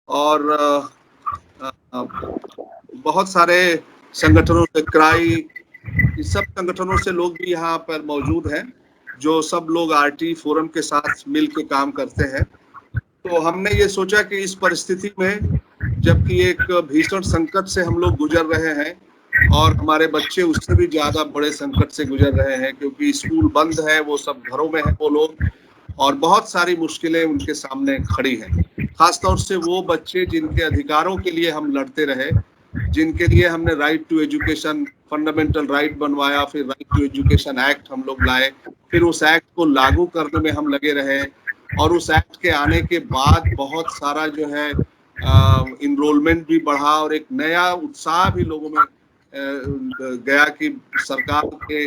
और बहुत सारे संगठनों से इस सब संगठनों से लोग भी यहाँ पर मौजूद हैं, जो सब लोग आरटी फोरम के साथ मिल के काम करते हैं। तो हमने ये सोचा कि इस परिस्थिति में, जबकि एक भीषण संकट से हम लोग गुजर रहे हैं और हमारे बच्चे उससे भी ज्यादा बड़े संकट से गुजर रहे हैं, क्योंकि स्कूल बंद है, वो सब घरों में है वो लोग, और बहुत सारी मुश्किलें उनके सामने खड़ी हैं। खासतौर से वो बच्चे जिनके अधिकारों के लिए हम लड़ते रहे, जिनके लिए हमने right to education fundamental right बनवाया, फिर राइट टू एजुकेशन एक्ट हम लोग लाए, फिर उस एक्ट को लागू करने में हम लगे रहे, और उस एक्ट के आने के बाद बहुत सारा जो है इनरोलमेंट भी बढ़ा और एक नया उत्साह भी लोगों में गया कि सरकार के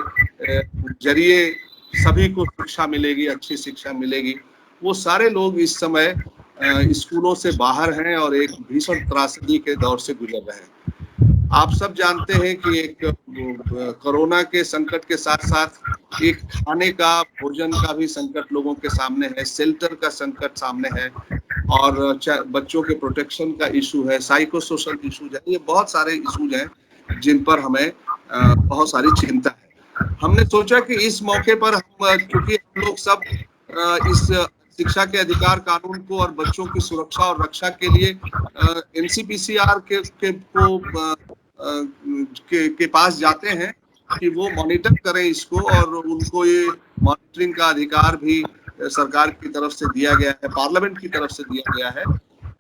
जरिए सभी को शिक्षा मिलेगी, अच्छी शिक्षा मिलेगी। वो सारे लोग इस समय स्कूलों से बाहर हैं और एक भीषण त्रासदी के दौर से गुजर रहे हैं। आप सब जानते हैं कि एक कोरोना के संकट के साथ साथ एक खाने का, भोजन का भी संकट लोगों के सामने है, शेल्टर का संकट सामने है, और बच्चों के प्रोटेक्शन का इशू है, साइको सोशल इशूज है। ये बहुत सारे इशूज हैं जिन पर हमें बहुत सारी चिंता है। हमने सोचा कि इस मौके पर हम, क्योंकि हम लोग सब इस शिक्षा के अधिकार कानून को और बच्चों की सुरक्षा और रक्षा के लिए एनसीपीसीआर के पास जाते हैं कि वो मॉनिटर करें इसको, और उनको ये मॉनिटरिंग का अधिकार भी सरकार की तरफ से दिया गया है, पार्लियामेंट की तरफ से दिया गया है।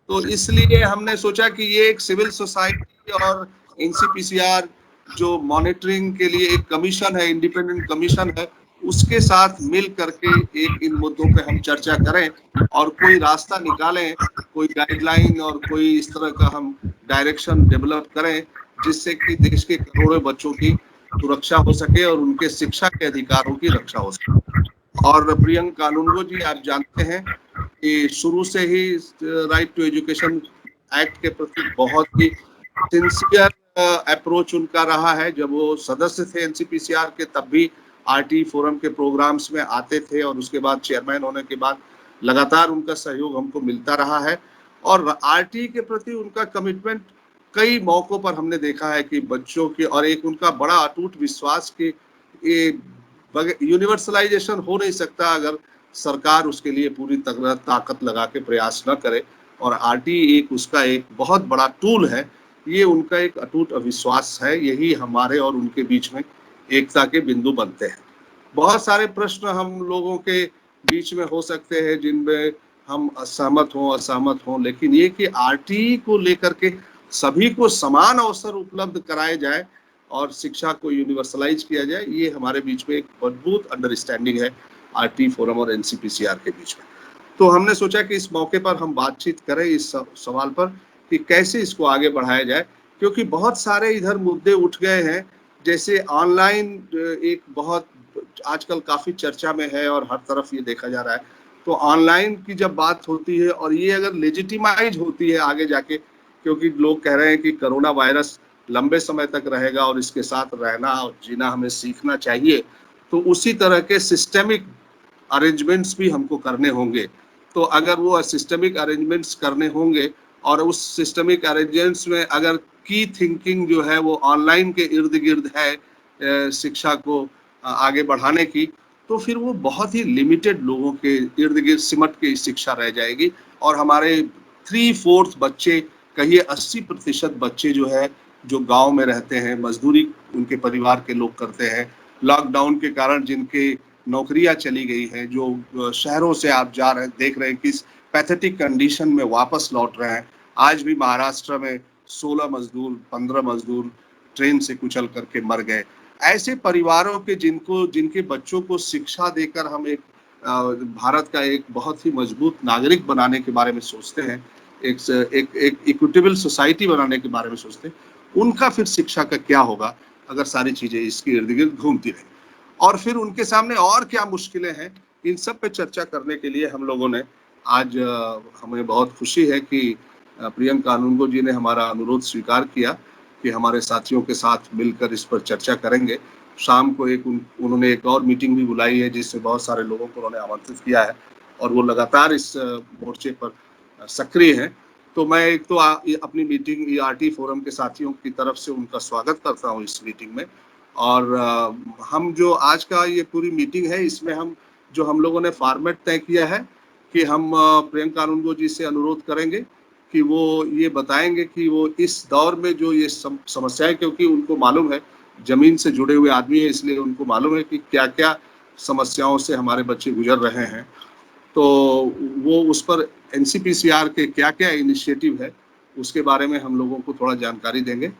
तो इसलिए हमने सोचा कि ये एक सिविल सोसाइटी और एनसीपीसीआर जो मॉनिटरिंग के लिए एक कमीशन है, इंडिपेंडेंट कमीशन है, उसके साथ मिल करके एक इन मुद्दों पे हम चर्चा करें और कोई रास्ता निकालें, कोई गाइडलाइन और कोई इस तरह का हम डायरेक्शन डेवलप करें, जिससे कि देश के करोड़ों बच्चों की सुरक्षा हो सके और उनके शिक्षा के अधिकारों की रक्षा हो सके। और प्रियंका कानूनगो जी, आप जानते हैं कि शुरू से ही राइट टू एजुकेशन एक्ट के प्रति बहुत ही सिंसियर अप्रोच उनका रहा है। जब वो सदस्य थे एनसीपीसीआर के, तब भी आरटी फोरम के प्रोग्राम्स में आते थे, और उसके बाद चेयरमैन होने के बाद लगातार उनका सहयोग हमको मिलता रहा है। और आरटी के प्रति उनका कमिटमेंट कई मौकों पर हमने देखा है कि बच्चों के, और एक उनका बड़ा अटूट विश्वास कि ये यूनिवर्सलाइजेशन हो नहीं सकता अगर सरकार उसके लिए पूरी ताकत लगा के प्रयास न करे, और आरटी एक उसका एक बहुत बड़ा टूल है। ये उनका एक अटूट अविश्वास है, यही हमारे और उनके बीच में एकता के बिंदु बनते हैं। बहुत सारे प्रश्न हम लोगों के बीच में हो सकते हैं जिनमें हम असहमत हों, लेकिन ये कि आरटी को लेकर के सभी को समान अवसर उपलब्ध कराए जाए और शिक्षा को यूनिवर्सलाइज किया जाए, ये हमारे बीच में एक मजबूत अंडरस्टैंडिंग है आरटी फोरम और एनसीपीसीआर के बीच में। तो हमने सोचा कि इस मौके पर हम बातचीत करें इस सवाल पर कि कैसे इसको आगे बढ़ाया जाए, क्योंकि बहुत सारे इधर मुद्दे उठ गए हैं। जैसे ऑनलाइन एक बहुत आजकल काफी चर्चा में है और हर तरफ ये देखा जा रहा है। तो ऑनलाइन की जब बात होती है और ये अगर लेजिटिमाइज होती है आगे जाके, क्योंकि लोग कह रहे हैं कि कोरोना वायरस लंबे समय तक रहेगा और इसके साथ रहना और जीना हमें सीखना चाहिए, तो उसी तरह के सिस्टेमिक अरेंजमेंट्स भी हमको करने होंगे। तो अगर वो सिस्टमिक अरेंजमेंट्स करने होंगे और उस सिस्टमिक अरेंजमेंट्स में अगर की थिंकिंग जो है वो ऑनलाइन के इर्द गिर्द है शिक्षा को आगे बढ़ाने की, तो फिर वो बहुत ही लिमिटेड लोगों के इर्द गिर्द सिमट के शिक्षा रह जाएगी, और हमारे 3/4 बच्चे, कहिए 80% बच्चे जो है, जो गांव में रहते हैं, मजदूरी उनके परिवार के लोग करते हैं, लॉकडाउन के कारण जिनके नौकरियां चली गई हैं, जो शहरों से आप जा रहे देख रहे हैं किस पैथेटिक कंडीशन में वापस लौट रहे हैं। आज भी महाराष्ट्र में 16 मजदूर, 15 मजदूर ट्रेन से कुचल करके मर गए। ऐसे परिवारों के जिनके बच्चों को शिक्षा देकर हम एक भारत का एक बहुत ही मजबूत नागरिक बनाने के बारे में सोचते हैं, एक इक्विटेबल सोसाइटी बनाने के बारे में सोचते हैं, उनका फिर शिक्षा का क्या होगा अगर सारी चीजें इसके इर्द गिर्द घूमती रही। और फिर उनके सामने और क्या मुश्किलें हैं, इन सब पे चर्चा करने के लिए हम लोगों ने आज, हमें बहुत खुशी है कि प्रियंका कानूनगो जी ने हमारा अनुरोध स्वीकार किया कि हमारे साथियों के साथ मिलकर इस पर चर्चा करेंगे। शाम को उन्होंने एक और मीटिंग भी बुलाई है जिससे बहुत सारे लोगों को उन्होंने आमंत्रित किया है, और वो लगातार इस मोर्चे पर सक्रिय हैं। तो मैं एक तो अपनी मीटिंग आरटी फोरम के साथियों की तरफ से उनका स्वागत करता हूं इस मीटिंग में। और हम जो आज का ये पूरी मीटिंग है, इसमें हम लोगों ने फॉर्मेट तय किया है कि हम प्रियंका कानूनगो जी से अनुरोध करेंगे कि वो ये बताएंगे कि वो इस दौर में जो ये समस्याएं, क्योंकि उनको मालूम है, जमीन से जुड़े हुए आदमी है, इसलिए उनको मालूम है कि क्या क्या समस्याओं से हमारे बच्चे गुजर रहे हैं। तो वो उस पर एनसीपीसीआर के क्या क्या इनिशिएटिव है उसके बारे में हम लोगों को थोड़ा जानकारी देंगे।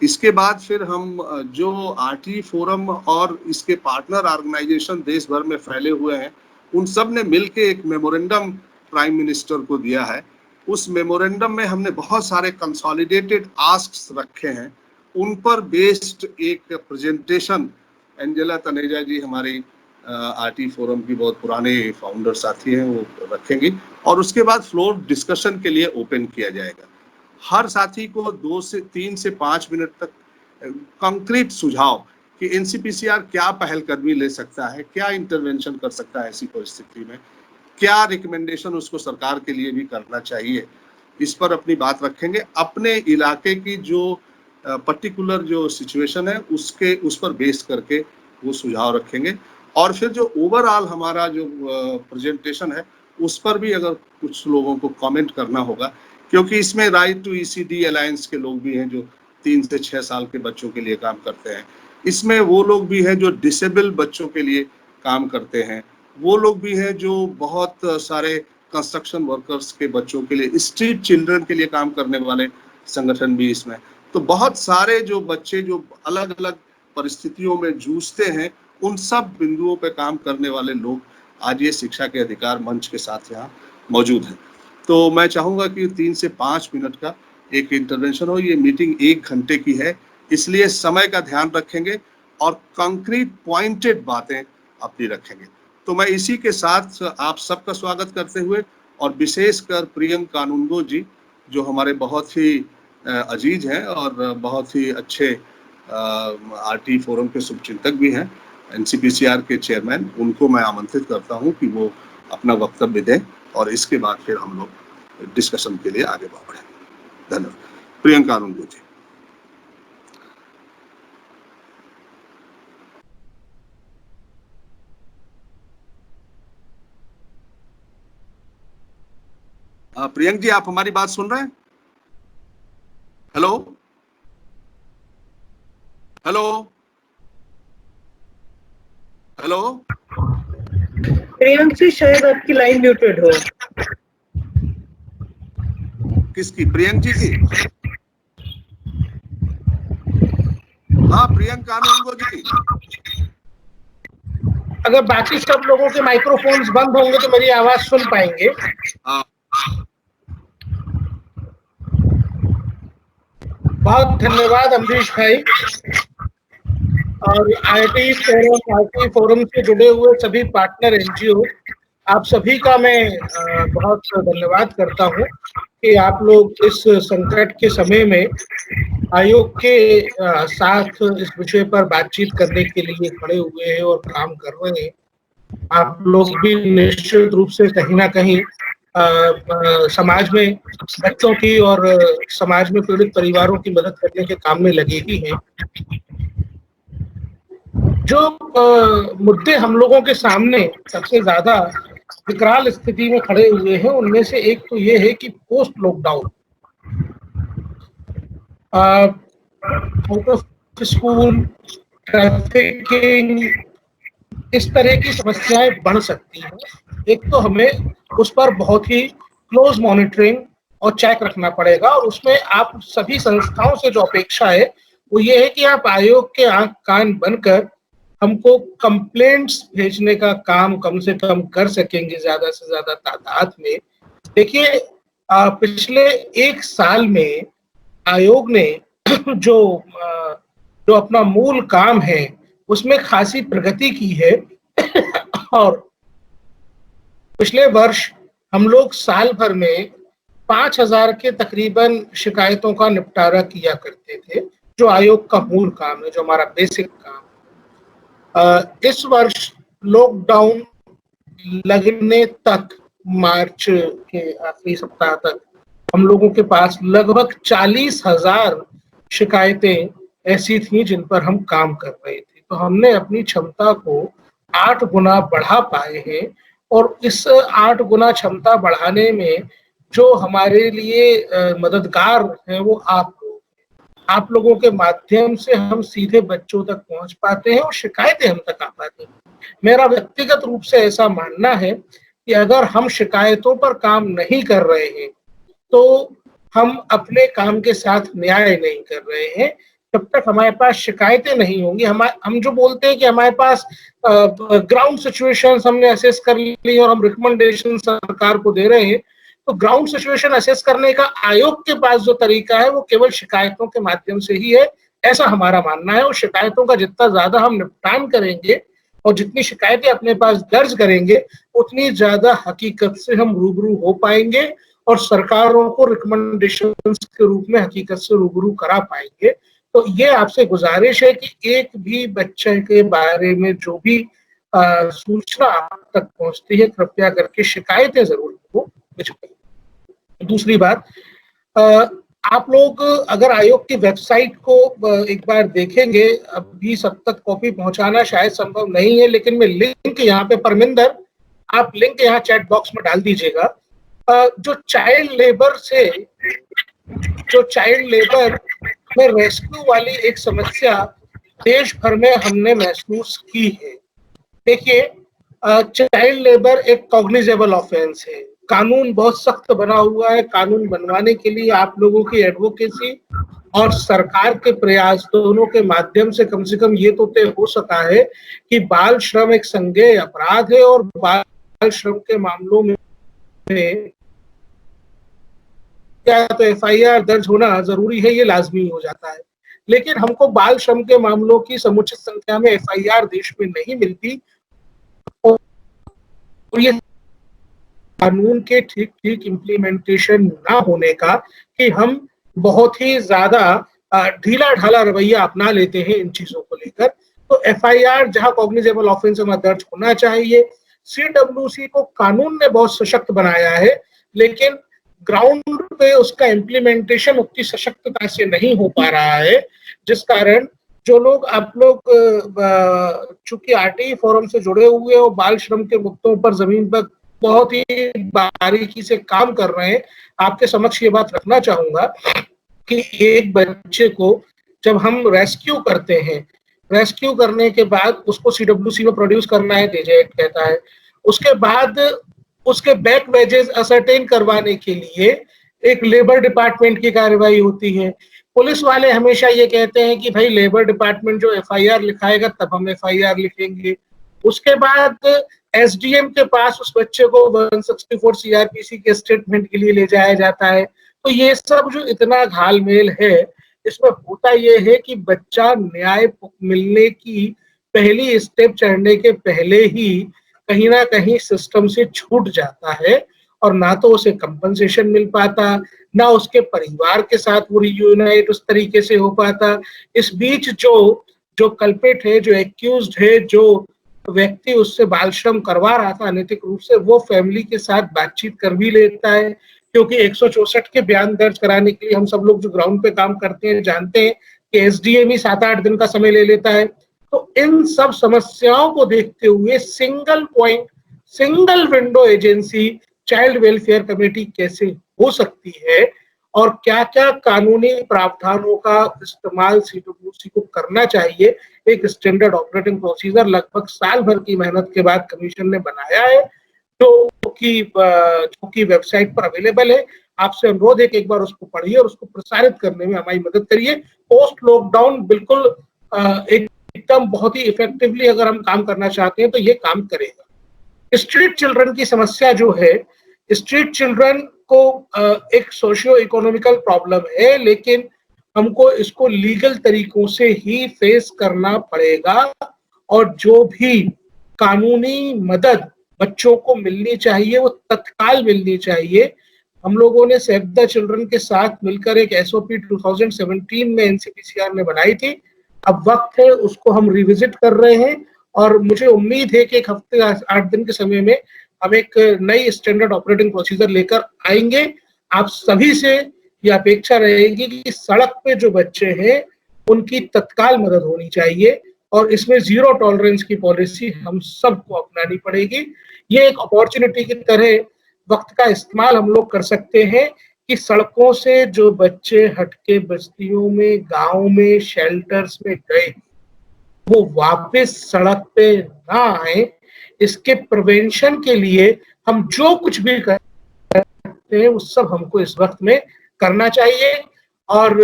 इसके बाद फिर हम जो आरटी फोरम और इसके पार्टनर ऑर्गेनाइजेशन देश भर में फैले हुए हैं, उन सब ने मिलकर एक मेमोरेंडम प्राइम मिनिस्टर को दिया है। उस मेमोरेंडम में हमने बहुत सारे कंसोलिडेटेड आस्क्स रखे हैं, उन पर बेस्ड एक प्रेजेंटेशन एंजेला तनेजा जी हमारी आरटी फोरम की बहुत पुराने फाउंडर साथी हैं, वो रखेंगे और उसके बाद फ्लोर डिस्कशन के लिए ओपन किया जाएगा। हर साथी को 3 से 5 मिनट तक कंक्रीट सुझाव कि एनसीपीसीआर क्या पहलकदमी ले सकता है, क्या इंटरवेंशन कर सकता है ऐसी परिस्थिति में, क्या रिकमेंडेशन उसको सरकार के लिए भी करना चाहिए, इस पर अपनी बात रखेंगे। अपने इलाके की जो पर्टिकुलर जो सिचुएशन है उस पर बेस करके वो सुझाव रखेंगे। और फिर जो ओवरऑल हमारा जो प्रेजेंटेशन है उस पर भी अगर कुछ लोगों को कमेंट करना होगा, क्योंकि इसमें राइट टू ईसीडी अलायंस के लोग भी हैं जो 3 से 6 साल के बच्चों के लिए काम करते हैं। इसमें वो लोग भी हैं जो डिसेबल बच्चों के लिए काम करते हैं, वो लोग भी हैं जो बहुत सारे कंस्ट्रक्शन वर्कर्स के बच्चों के लिए, स्ट्रीट चिल्ड्रन के लिए काम करने वाले संगठन भी इसमें। तो बहुत सारे जो बच्चे जो अलग अलग परिस्थितियों में जूझते हैं, उन सब बिंदुओं पे काम करने वाले लोग आज ये शिक्षा के अधिकार मंच के साथ यहाँ मौजूद हैं। तो मैं चाहूंगा कि 3 से 5 मिनट का एक इंटरवेंशन हो। ये मीटिंग 1 घंटे की है, इसलिए समय का ध्यान रखेंगे और कंक्रीट पॉइंटेड बातें अपनी रखेंगे। तो मैं इसी के साथ आप सबका स्वागत करते हुए और विशेषकर प्रियंका कानूनगो जी जो हमारे बहुत ही अजीज हैं और बहुत ही अच्छे आरटी फोरम के शुभचिंतक भी हैं, एनसीपीसीआर के चेयरमैन, उनको मैं आमंत्रित करता हूं कि वो अपना वक्तव्य दें और इसके बाद फिर हम लोग डिस्कशन के लिए आगे बढ़ें। धन्यवाद। प्रियंका कानूनगो जी। प्रियंक जी, आप हमारी बात सुन रहे हैं? Hello hello hello. Priyank ji, शायद आपकी लाइन म्यूटेड हो। किसकी? प्रियंक जी की? हाँ, प्रियंका कानूनगो जी। अगर बाकी सब लोगों के माइक्रोफोन्स बंद होंगे तो मेरी आवाज सुन पाएंगे। हाँ। बहुत धन्यवाद अमरीश भाई। और आरटी फोरम से जुड़े हुए सभी पार्टनर एनजीओ, आप सभी का मैं बहुत धन्यवाद करता हूं कि आप लोग इस संकट के समय में आयोग के साथ इस विषय पर बातचीत करने के लिए खड़े हुए हैं और काम कर रहे हैं। आप लोग भी निश्चित रूप से कहीं ना कहीं समाज में बच्चों की और समाज में पीड़ित परिवारों की मदद करने के काम में लगे ही हैं। जो मुद्दे हम लोगों के सामने सबसे ज्यादा विकराल स्थिति में खड़े हुए हैं, उनमें से एक तो ये है कि post lockdown out of school trafficking, इस तरह की समस्याएं बढ़ सकती हैं। एक तो हमें उस पर बहुत ही क्लोज मॉनिटरिंग और चेक रखना पड़ेगा, और उसमें आप सभी संस्थाओं से जो अपेक्षा है वो ये है कि आप आयोग के आंख कान बनकर हमको कंप्लेंट्स भेजने का काम कम से कम कर सकेंगे ज्यादा से ज्यादा तादाद में। देखिए, पिछले 1 साल में आयोग ने जो जो अपना मूल काम है उसमें खासी प्रगति की है। और पिछले वर्ष हम लोग साल भर में 5000 के तकरीबन शिकायतों का निपटारा किया करते थे, जो आयोग का मूल काम है, जो हमारा बेसिक काम। इस वर्ष लॉकडाउन लगने तक, मार्च के आखिरी सप्ताह तक हम लोगों के पास लगभग 40,000 शिकायतें ऐसी थी जिन पर हम काम कर रहे थे। तो हमने अपनी क्षमता को 8 गुना बढ़ा पाए हैं और इस 8 गुना क्षमता बढ़ाने में जो हमारे लिए मददगार हैं वो आप लोग। आप लोगों के माध्यम से हम सीधे बच्चों तक पहुंच पाते हैं और शिकायतें हम तक आ पाती हैं। मेरा व्यक्तिगत रूप से ऐसा मानना है कि अगर हम शिकायतों पर काम नहीं कर रहे हैं तो हम अपने काम के साथ न्याय नहीं कर रहे हैं। जब तक हमारे पास शिकायतें नहीं होंगी, हम जो बोलते हैं कि हमारे पास ग्राउंड सिचुएशंस हमने असेस कर ली और हम रिकमेंडेशन सरकार को दे रहे हैं, तो ग्राउंड सिचुएशन असेस करने का आयोग के पास जो तरीका है वो केवल शिकायतों के माध्यम से ही है, ऐसा हमारा मानना है। और शिकायतों का जितना ज्यादा हम निपटान करेंगे और जितनी शिकायतें अपने पास दर्ज करेंगे उतनी ज्यादा हकीकत से हम रूबरू हो पाएंगे और सरकारों को रिकमेंडेशंस के रूप में हकीकत से रूबरू करा पाएंगे। तो ये आपसे गुजारिश है कि एक भी बच्चे के बारे में जो भी सूचना आप तक पहुंचती है कृपया करके शिकायतें जरूर हो। दूसरी बात, आप लोग अगर आयोग की वेबसाइट को एक बार देखेंगे, अभी सब तक कॉपी पहुंचाना शायद संभव नहीं है, लेकिन मैं लिंक यहाँ पे, परमिंदर आप लिंक यहाँ चैट बॉक्स में डाल दीजिएगा। जो चाइल्ड लेबर में रेस्क्यू वाली एक समस्या देश भर में हमने महसूस की है। देखिए, चाइल्ड लेबर एक कॉग्निजेबल ऑफेंस है। कानून बहुत सख्त बना हुआ है। कानून बनवाने के लिए आप लोगों की एडवोकेसी और सरकार के प्रयास दोनों के माध्यम से कम ये तो तय हो सका है कि बाल श्रम एक संज्ञेय अपराध है और बाल श्रम के मामलों में क्या तो एफआईआर दर्ज होना जरूरी है, ये लाजमी हो जाता है। लेकिन हमको बाल श्रम के मामलों की समुचित संख्या में एफआईआर देश में नहीं मिलती और ये कानून के ठीक ठीक इम्प्लीमेंटेशन ना होने का कि हम बहुत ही ज्यादा ढीला ढाला रवैया अपना लेते हैं इन चीजों को लेकर। तो एफआईआर जहां कॉग्निजेबल ऑफेंस में दर्ज होना चाहिए। सीडब्ल्यूसी को कानून ने बहुत सशक्त बनाया है, लेकिन ग्राउंड पे उसका इम्प्लीमेंटेशन उतनी सशक्तता से नहीं हो पा रहा है, जिस कारण जो लोग आप लोग चूंकि आरटीई फोरम से जुड़े हुए और बाल श्रम के मुद्दों पर जमीन पर बहुत ही बारीकी से काम कर रहे हैं, आपके समक्ष ये बात रखना चाहूंगा कि एक बच्चे को जब हम रेस्क्यू करते हैं, रेस्क्यू करने के बाद उसको सीडब्ल्यूसी में प्रोड्यूस करना है, डीजे एक्ट कहता है। उसके बाद उसके बैक वेजेस असरटेन करवाने के लिए एक लेबर डिपार्टमेंट की कार्रवाई होती है। पुलिस वाले हमेशा ये कहते हैं कि भाई लेबर डिपार्टमेंट जो एफआईआर लिखाएगा तब हम एफआईआर लिखेंगे। उसके बाद एसडीएम के पास उस बच्चे को 164 सीआरपीसी के स्टेटमेंट के लिए ले जाया जाता है। तो ये सब जो इतना घालमेल है, इसमें होता ये है कि बच्चा न्याय मिलने की पहली स्टेप चढ़ने के पहले ही कहीं ना कहीं सिस्टम से छूट जाता है और ना तो उसे कंपनसेशन मिल पाता, ना उसके परिवार के साथ वो रियूनाइट उस तरीके से हो पाता। इस बीच जो कल्पेट है, जो एक्यूज्ड है, जो व्यक्ति उससे बाल श्रम करवा रहा था अनैतिक रूप से, वो फैमिली के साथ बातचीत कर भी लेता है, क्योंकि 164 के बयान दर्ज कराने के लिए हम सब लोग जो ग्राउंड पे काम करते हैं जानते हैं कि एसडीएम ही 7-8 दिन का समय ले लेता है। तो इन सब समस्याओं को देखते हुए single point, single window agency child welfare committee कैसे हो सकती है और क्या क्या कानूनी प्रावधानों का इस्तेमाल सीडब्ल्यूसी को करना चाहिए, एक स्टैंडर्ड ऑपरेटिंग प्रोसीजर लगभग साल भर की मेहनत के बाद कमीशन ने बनाया है, जो कि वेबसाइट पर अवेलेबल है। आपसे अनुरोध है कि एक बार उसको पढ़िए और उसको प्रसारित करने में हमारी मदद करिए। पोस्ट लॉकडाउन बिल्कुल एकदम बहुत ही इफेक्टिवली अगर हम काम करना चाहते हैं तो ये काम करेगा। स्ट्रीट चिल्ड्रन की समस्या जो है, स्ट्रीट चिल्ड्रन को एक सोशियो इकोनॉमिकल प्रॉब्लम है, लेकिन हमको इसको लीगल तरीकों से ही फेस करना पड़ेगा और जो भी कानूनी मदद बच्चों को मिलनी चाहिए वो तत्काल मिलनी चाहिए। हम लोगों ने सेव द चिल्ड्रन के साथ मिलकर एक एसओपी 2017 में एनसीपीसीआर ने बनाई थी। अब वक्त है उसको हम रिविजिट कर रहे हैं और मुझे उम्मीद है कि एक हफ्ते 8 दिन के समय में हम एक नई स्टैंडर्ड ऑपरेटिंग प्रोसीजर लेकर आएंगे आप सभी से ये अपेक्षा रहेगी कि सड़क पे जो बच्चे हैं उनकी तत्काल मदद होनी चाहिए और इसमें जीरो टॉलरेंस की पॉलिसी हम सबको अपनानी पड़ेगी। ये एक अपॉर्चुनिटी की तरह वक्त का इस्तेमाल हम लोग कर सकते हैं कि सड़कों से जो बच्चे हटके बस्तियों में, गांव में, शेल्टर्स में गए वो वापस सड़क पे ना आए। इसके प्रिवेंशन के लिए हम जो कुछ भी करते हैं वो सब हमको इस वक्त में करना चाहिए। और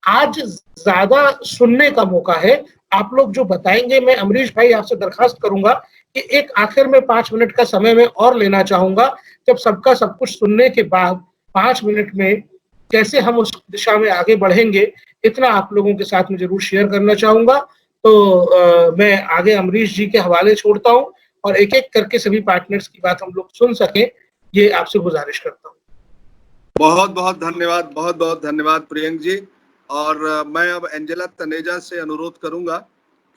आज ज्यादा सुनने का मौका है, आप लोग जो बताएंगे, मैं अमरीश भाई आपसे दरखास्त करूंगा कि एक आखिर में 5 मिनट का समय मैं और लेना चाहूंगा। जब सबका सब कुछ सुनने के बाद 5 मिनट में कैसे हम उस दिशा में आगे बढ़ेंगे, इतना आप लोगों के साथ में जरूर शेयर करना चाहूंगा। तो मैं आगे अमरीश जी के हवाले छोड़ता हूं और एक एक करके सभी पार्टनर्स की बात हम लोग सुन सकें, ये आपसे गुजारिश करता हूं। बहुत बहुत धन्यवाद प्रियंक जी। और मैं अब एंजेला तनेजा से अनुरोध करूंगा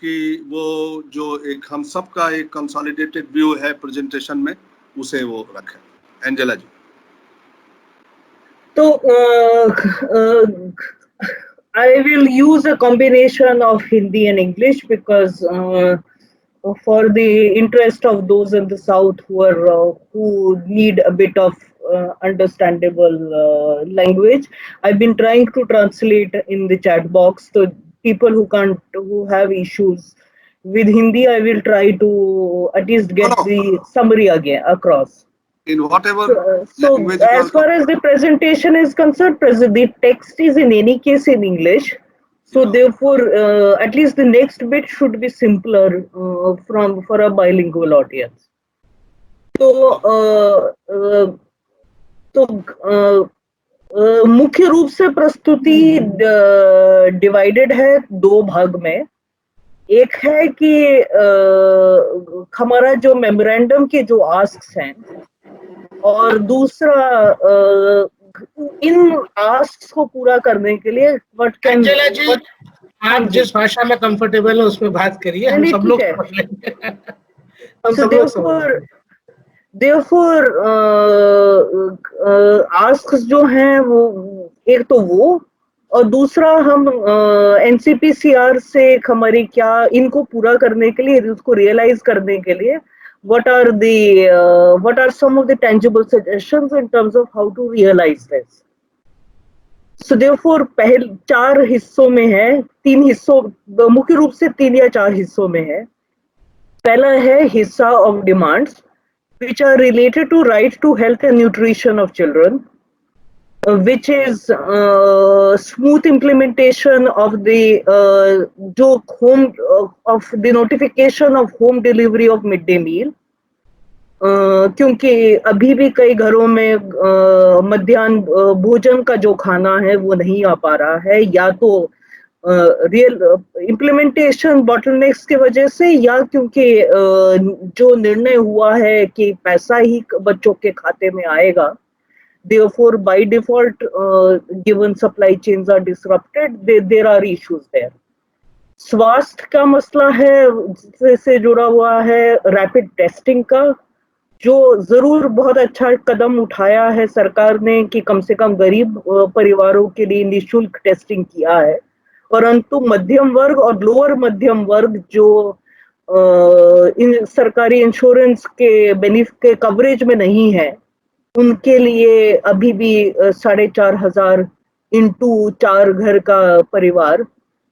कि वो जो एक हम सब का एक कंसोलिडेटेड व्यू है प्रेजेंटेशन में, उसे वो रखें। एंजेला जी। तो I will use a combination of Hindi and English because for the interest of those in the south who need a bit of understandable language, I've been trying to translate in the chat box. So people who have issues with Hindi, I will try to at least get the summary again across. In whatever so as far as the presentation is concerned, the text is in any case in English. So therefore, at least the next bit should be simpler for a bilingual audience. तो मुख्य रूप से प्रस्तुति divided है 2 भाग में। एक है कि हमारा जो मेमोरेंडम के जो आस्क्स हैं, और दूसरा इन आस्क्स को पूरा करने के लिए अंजला जी, आप जिस भाषा में कंफर्टेबल है उसमें बात करिए, हम सब लोग समझ लेंगे। हम सब लोग समझ लेंगे। Therefore, आस्क्स जो हैं वो एक तो वो, और दूसरा हम NCPCR से हमारी क्या इनको पूरा करने के लिए, इसको रियलाइज करने के लिए what are some of the tangible suggestions in terms of how to realize this. So therefore पहले 4 हिस्सों में है, 3 हिस्सों, मुख्य रूप से 3 या 4 हिस्सों में है। पहला है हिस्सा of demands which are related to right to health and nutrition of children, which is smooth implementation of the of the notification of home delivery of midday meal, क्योंकि अभी भी कई घरों में मध्याह्न भोजन का जो खाना है वो नहीं आ पा रहा है, या तो रियल इम्प्लीमेंटेशन बॉटलनेक्स की वजह से, या क्योंकि जो निर्णय हुआ है कि पैसा ही बच्चों के खाते में आएगा। Therefore, by default, given supply chains are disrupted, there are issues there. स्वास्थ्य का मसला है से जुड़ा हुआ है रैपिड टेस्टिंग का, जो जरूर बहुत अच्छा कदम उठाया है सरकार ने कि कम से कम गरीब परिवारों के लिए निःशुल्क टेस्टिंग किया है, परंतु मध्यम वर्ग और लोअर मध्यम वर्ग जो सरकारी इंश्योरेंस के बेनिफिट के कवरेज में नहीं है, उनके लिए अभी भी 4,500 इंटू 4 घर का परिवार,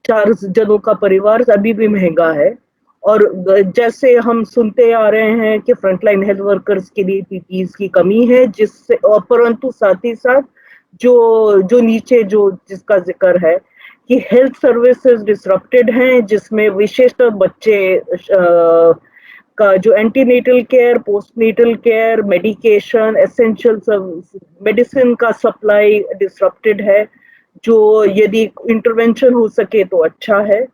4 जनों का परिवार अभी भी महंगा है। और जैसे हम सुनते आ रहे हैं कि फ्रंटलाइन हेल्थ वर्कर्स के लिए पीपीईज की कमी है, जिससे परंतु साथ ही साथ जो नीचे जो जिसका जिक्र है कि हेल्थ सर्विसेज डिसरप्टेड हैं, जिसमें विशेषतः बच्चे का जो antenatal care, postnatal care, medication, essential medicine का सप्लाई डिसरप्टेड है, जो यदि इंटरवेंशन हो सके तो अच्छा है।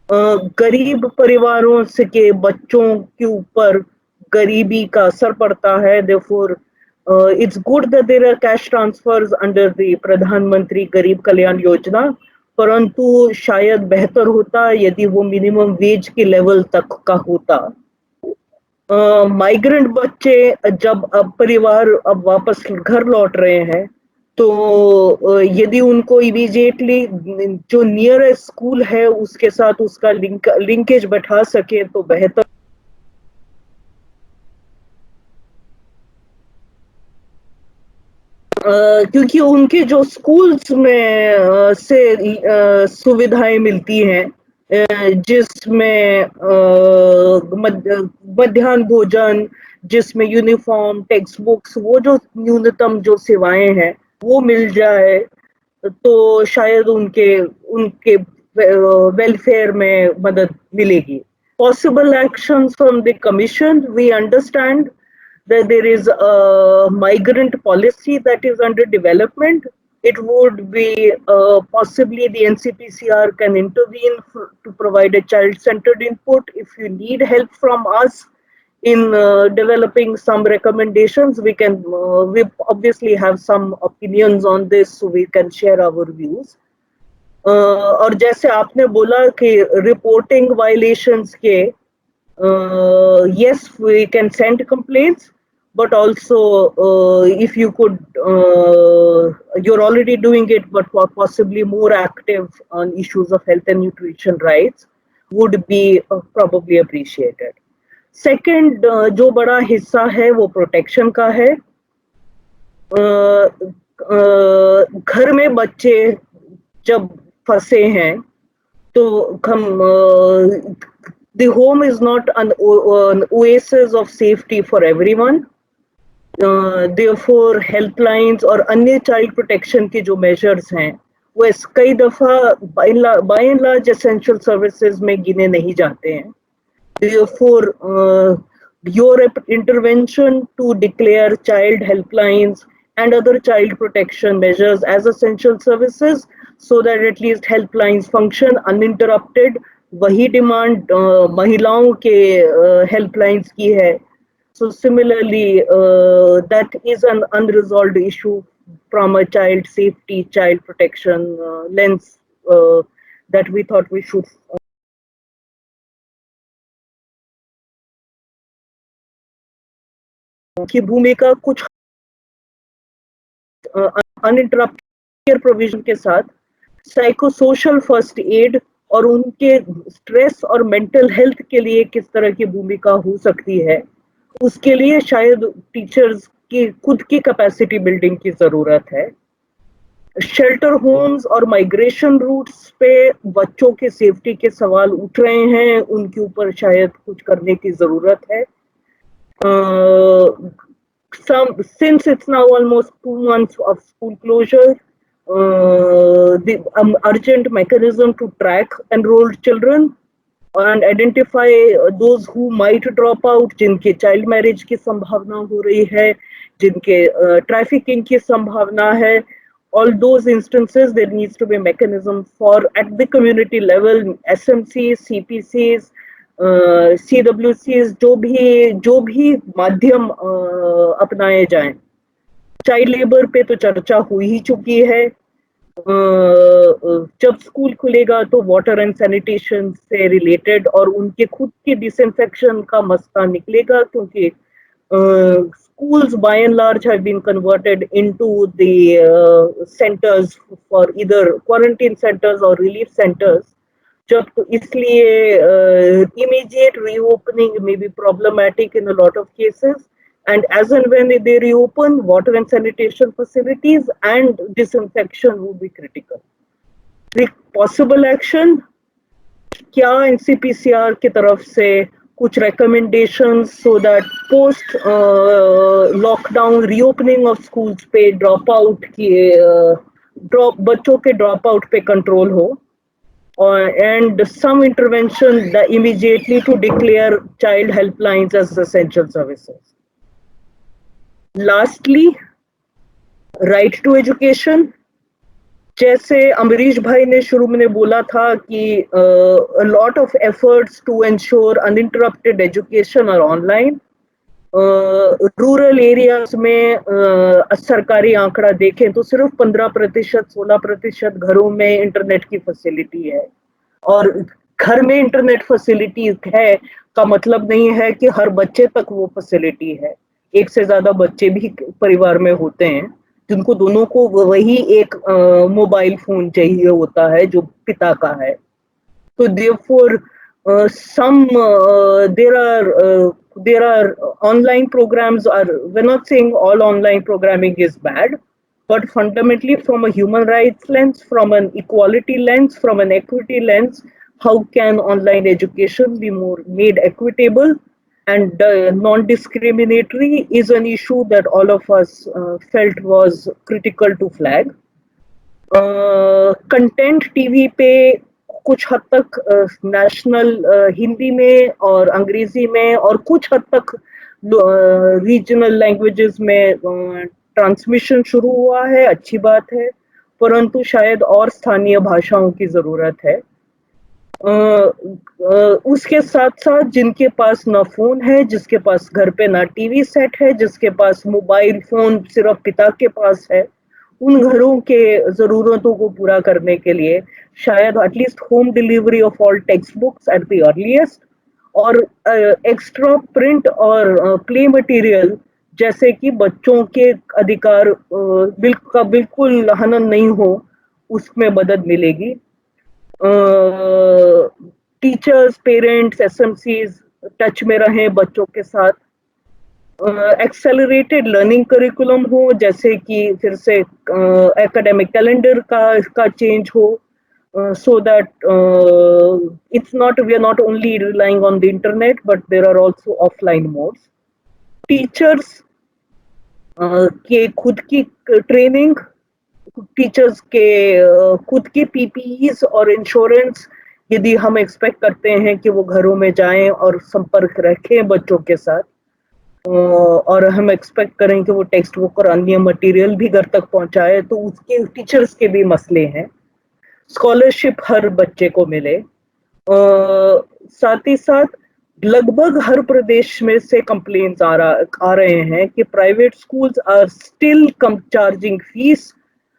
गरीब परिवारों से के बच्चों के ऊपर गरीबी का असर पड़ता है। Therefore, it's good that there are cash transfers under the प्रधानमंत्री गरीब कल्याण योजना, परंतु शायद बेहतर होता यदि वो मिनिमम वेज के लेवल तक का होता। माइग्रेंट बच्चे जब अब परिवार अब वापस घर लौट रहे हैं, तो यदि उनको इमीडिएटली जो नियरेस्ट स्कूल है उसके साथ उसका लिंकेज बैठा सके तो बेहतर। क्योंकि उनके जो स्कूल्स में से सुविधाएं मिलती हैं, जिसमें मध्याह्न भोजन, जिसमें यूनिफॉर्म, टेक्स्ट बुक्स, वो जो न्यूनतम जो सेवाएं हैं वो मिल जाए तो शायद उनके उनके वेलफेयर में मदद मिलेगी। Possible actions from the commission, we understand that there is a migrant policy that is under development. It would be possibly the NCPCR can intervene to provide a child-centered input. If you need help from us in developing some recommendations, we can, we obviously have some opinions on this, so we can share our views. और जैसे आपने बोला कि reporting violations के, yes, we can send complaints, but also if you could, you're already doing it, but possibly more active on issues of health and nutrition rights would be probably appreciated. Second, जो बड़ा हिस्सा है वो protection का है। घर में बच्चे जब फंसे हैं तो हम the home is not an oasis of safety for everyone. Therefore helplines और अन्य child protection के जो measures हैं वो कई दफा by and large essential services में गिने नहीं जाते हैं। Therefore your intervention to declare child helplines and other child protection measures as essential services so that at least helplines function uninterrupted, वही डिमांड महिलाओं के हेल्पलाइंस की है। So similarly, that is an unresolved issue from a child safety, child protection lens that we thought we should की भूमिका कुछ uninterrupted care provision के साथ साइकोसोशल फर्स्ट एड और उनके स्ट्रेस और मेंटल हेल्थ के लिए किस तरह की भूमिका हो सकती है, उसके लिए शायद टीचर्स की खुद की कैपेसिटी बिल्डिंग की जरूरत है। शेल्टर होम्स और माइग्रेशन रूट्स पे बच्चों के सेफ्टी के सवाल उठ रहे हैं, उनके ऊपर शायद कुछ करने की जरूरत है। Since it's now almost 2 months of school closure, the urgent mechanism to track enrolled children and identify those who might drop out, जिनके child marriage की संभावना हो रही है, जिनके trafficking की संभावना है, all those instances there needs to be a mechanism for at the community level, SMCs, CPCs, CWCs, जो भी माध्यम अपनाए जाएं। चाइल्ड लेबर पे तो चर्चा हो ही चुकी है। जब स्कूल खुलेगा तो वाटर एंड सैनिटेशन से रिलेटेड और उनके खुद के डिसइंफेक्शन का मसला निकलेगा, क्योंकि schools by and large have been converted into the centers for either quarantine centers or relief centers. जब तो इसलिए immediate reopening may be problematic in a lot of cases, and as and when they reopen, water and sanitation facilities and disinfection will be critical. The possible action, क्या NCPCR की तरफ से कुछ recommendations so that post lockdown reopening of schools पे drop out की बच्चों के drop out पे control हो, and some intervention that immediately to declare child helplines as essential services. Lastly, right to education. जैसे अमरीश भाई ने शुरू में बोला था कि a lot of efforts to ensure uninterrupted education are online. Rural areas में सरकारी आंकड़ा देखें तो सिर्फ 15%, 16% घरों में इंटरनेट की फैसिलिटी है, और घर में इंटरनेट फैसिलिटी है का मतलब नहीं है कि हर बच्चे तक वो फैसिलिटी है। एक से ज्यादा बच्चे भी परिवार में होते हैं, जिनको दोनों को वही एक मोबाइल फोन चाहिए होता है जो पिता का है. So therefore, there are online programs. We're not saying all online programming is bad, but fundamentally, from a human rights lens, from an equality lens, from an equity lens, how can online education be more made equitable and non-discriminatory is an issue that all of us felt was critical to flag. Content TV पे कुछ हद तक national Hindi में और अंग्रेजी में और कुछ हद तक रीजनल लैंग्वेजेस में ट्रांसमिशन शुरू हुआ है, अच्छी बात है, परंतु शायद और स्थानीय भाषाओं की जरूरत है. उसके साथ साथ जिनके पास ना फोन है, जिसके पास घर पे ना टीवी सेट है, जिसके पास मोबाइल फोन सिर्फ पिता के पास है, उन घरों के जरूरतों को पूरा करने के लिए शायद at least home delivery of all text books at the earliest और एक्स्ट्रा प्रिंट और प्ले मटेरियल जैसे कि बच्चों के अधिकार का बिल्कुल हनन नहीं हो, उसमें मदद मिलेगी. टीचर्स, पेरेंट्स, एसएमसीज टच में रहें बच्चों के साथ. एक्सेलरेटेड लर्निंग करिकुलम हो, जैसे कि फिर से एकेडमिक कैलेंडर का चेंज हो, so that we are not only relying on the internet, but there are also offline modes. Teachers के खुद की ट्रेनिंग, टीचर्स के खुद की पीपीईज और इंश्योरेंस, यदि हम एक्सपेक्ट करते हैं कि वो घरों में जाएं और संपर्क रखें बच्चों के साथ, और हम एक्सपेक्ट करें कि वो टेक्स्ट बुक और अन्य मटेरियल भी घर तक पहुंचाए, तो उसके टीचर्स के भी मसले हैं. स्कॉलरशिप हर बच्चे को मिले. साथ ही साथ लगभग हर प्रदेश में से कंप्लेंट्स आ रहे हैं कि private schools are still charging fees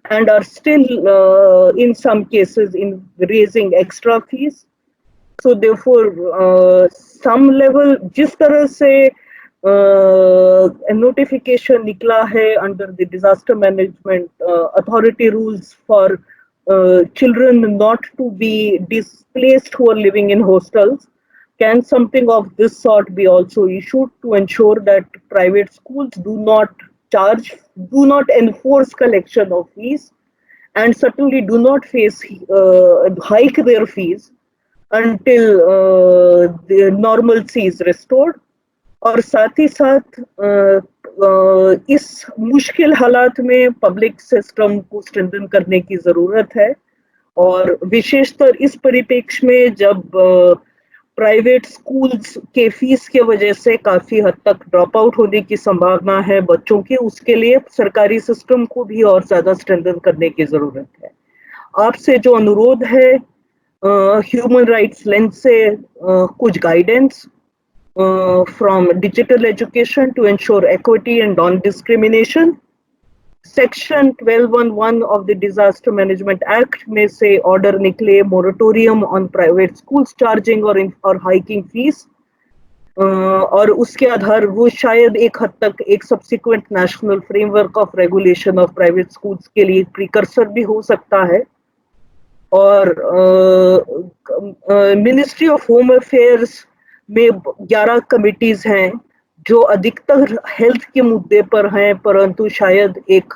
and are still in some cases in raising extra fees. So therefore some level जिस तरह से notification निकला है under the disaster management authority rules for children not to be displaced who are living in hostels, can something of this sort be also issued to ensure that private schools do not enforce collection of fees and certainly do not hike their fees until the normalcy is restored. और साथ ही साथ इस मुश्किल हालात में public system को strengthen करने की जरूरत है, और विशेषतर इस परिप्रेक्ष्य में जब प्राइवेट स्कूल्स के फीस के वजह से काफी हद तक ड्रॉप आउट होने की संभावना है बच्चों की, उसके लिए सरकारी सिस्टम को भी और ज्यादा स्ट्रेंथन करने की जरूरत है. आपसे जो अनुरोध है ह्यूमन राइट्स लेंस से कुछ guidance from digital education to ensure equity and non-discrimination. Section 1211 of the Disaster Management Act में से order निकले moratorium on private schools charging or hiking fees, और उसके आधार वो शायद एक हद तक एक subsequent national framework of regulation of private schools के लिए precursor भी हो सकता है. और Ministry of Home Affairs में 11 कमिटीज हैं जो अधिकतर हेल्थ के मुद्दे पर हैं, परंतु शायद एक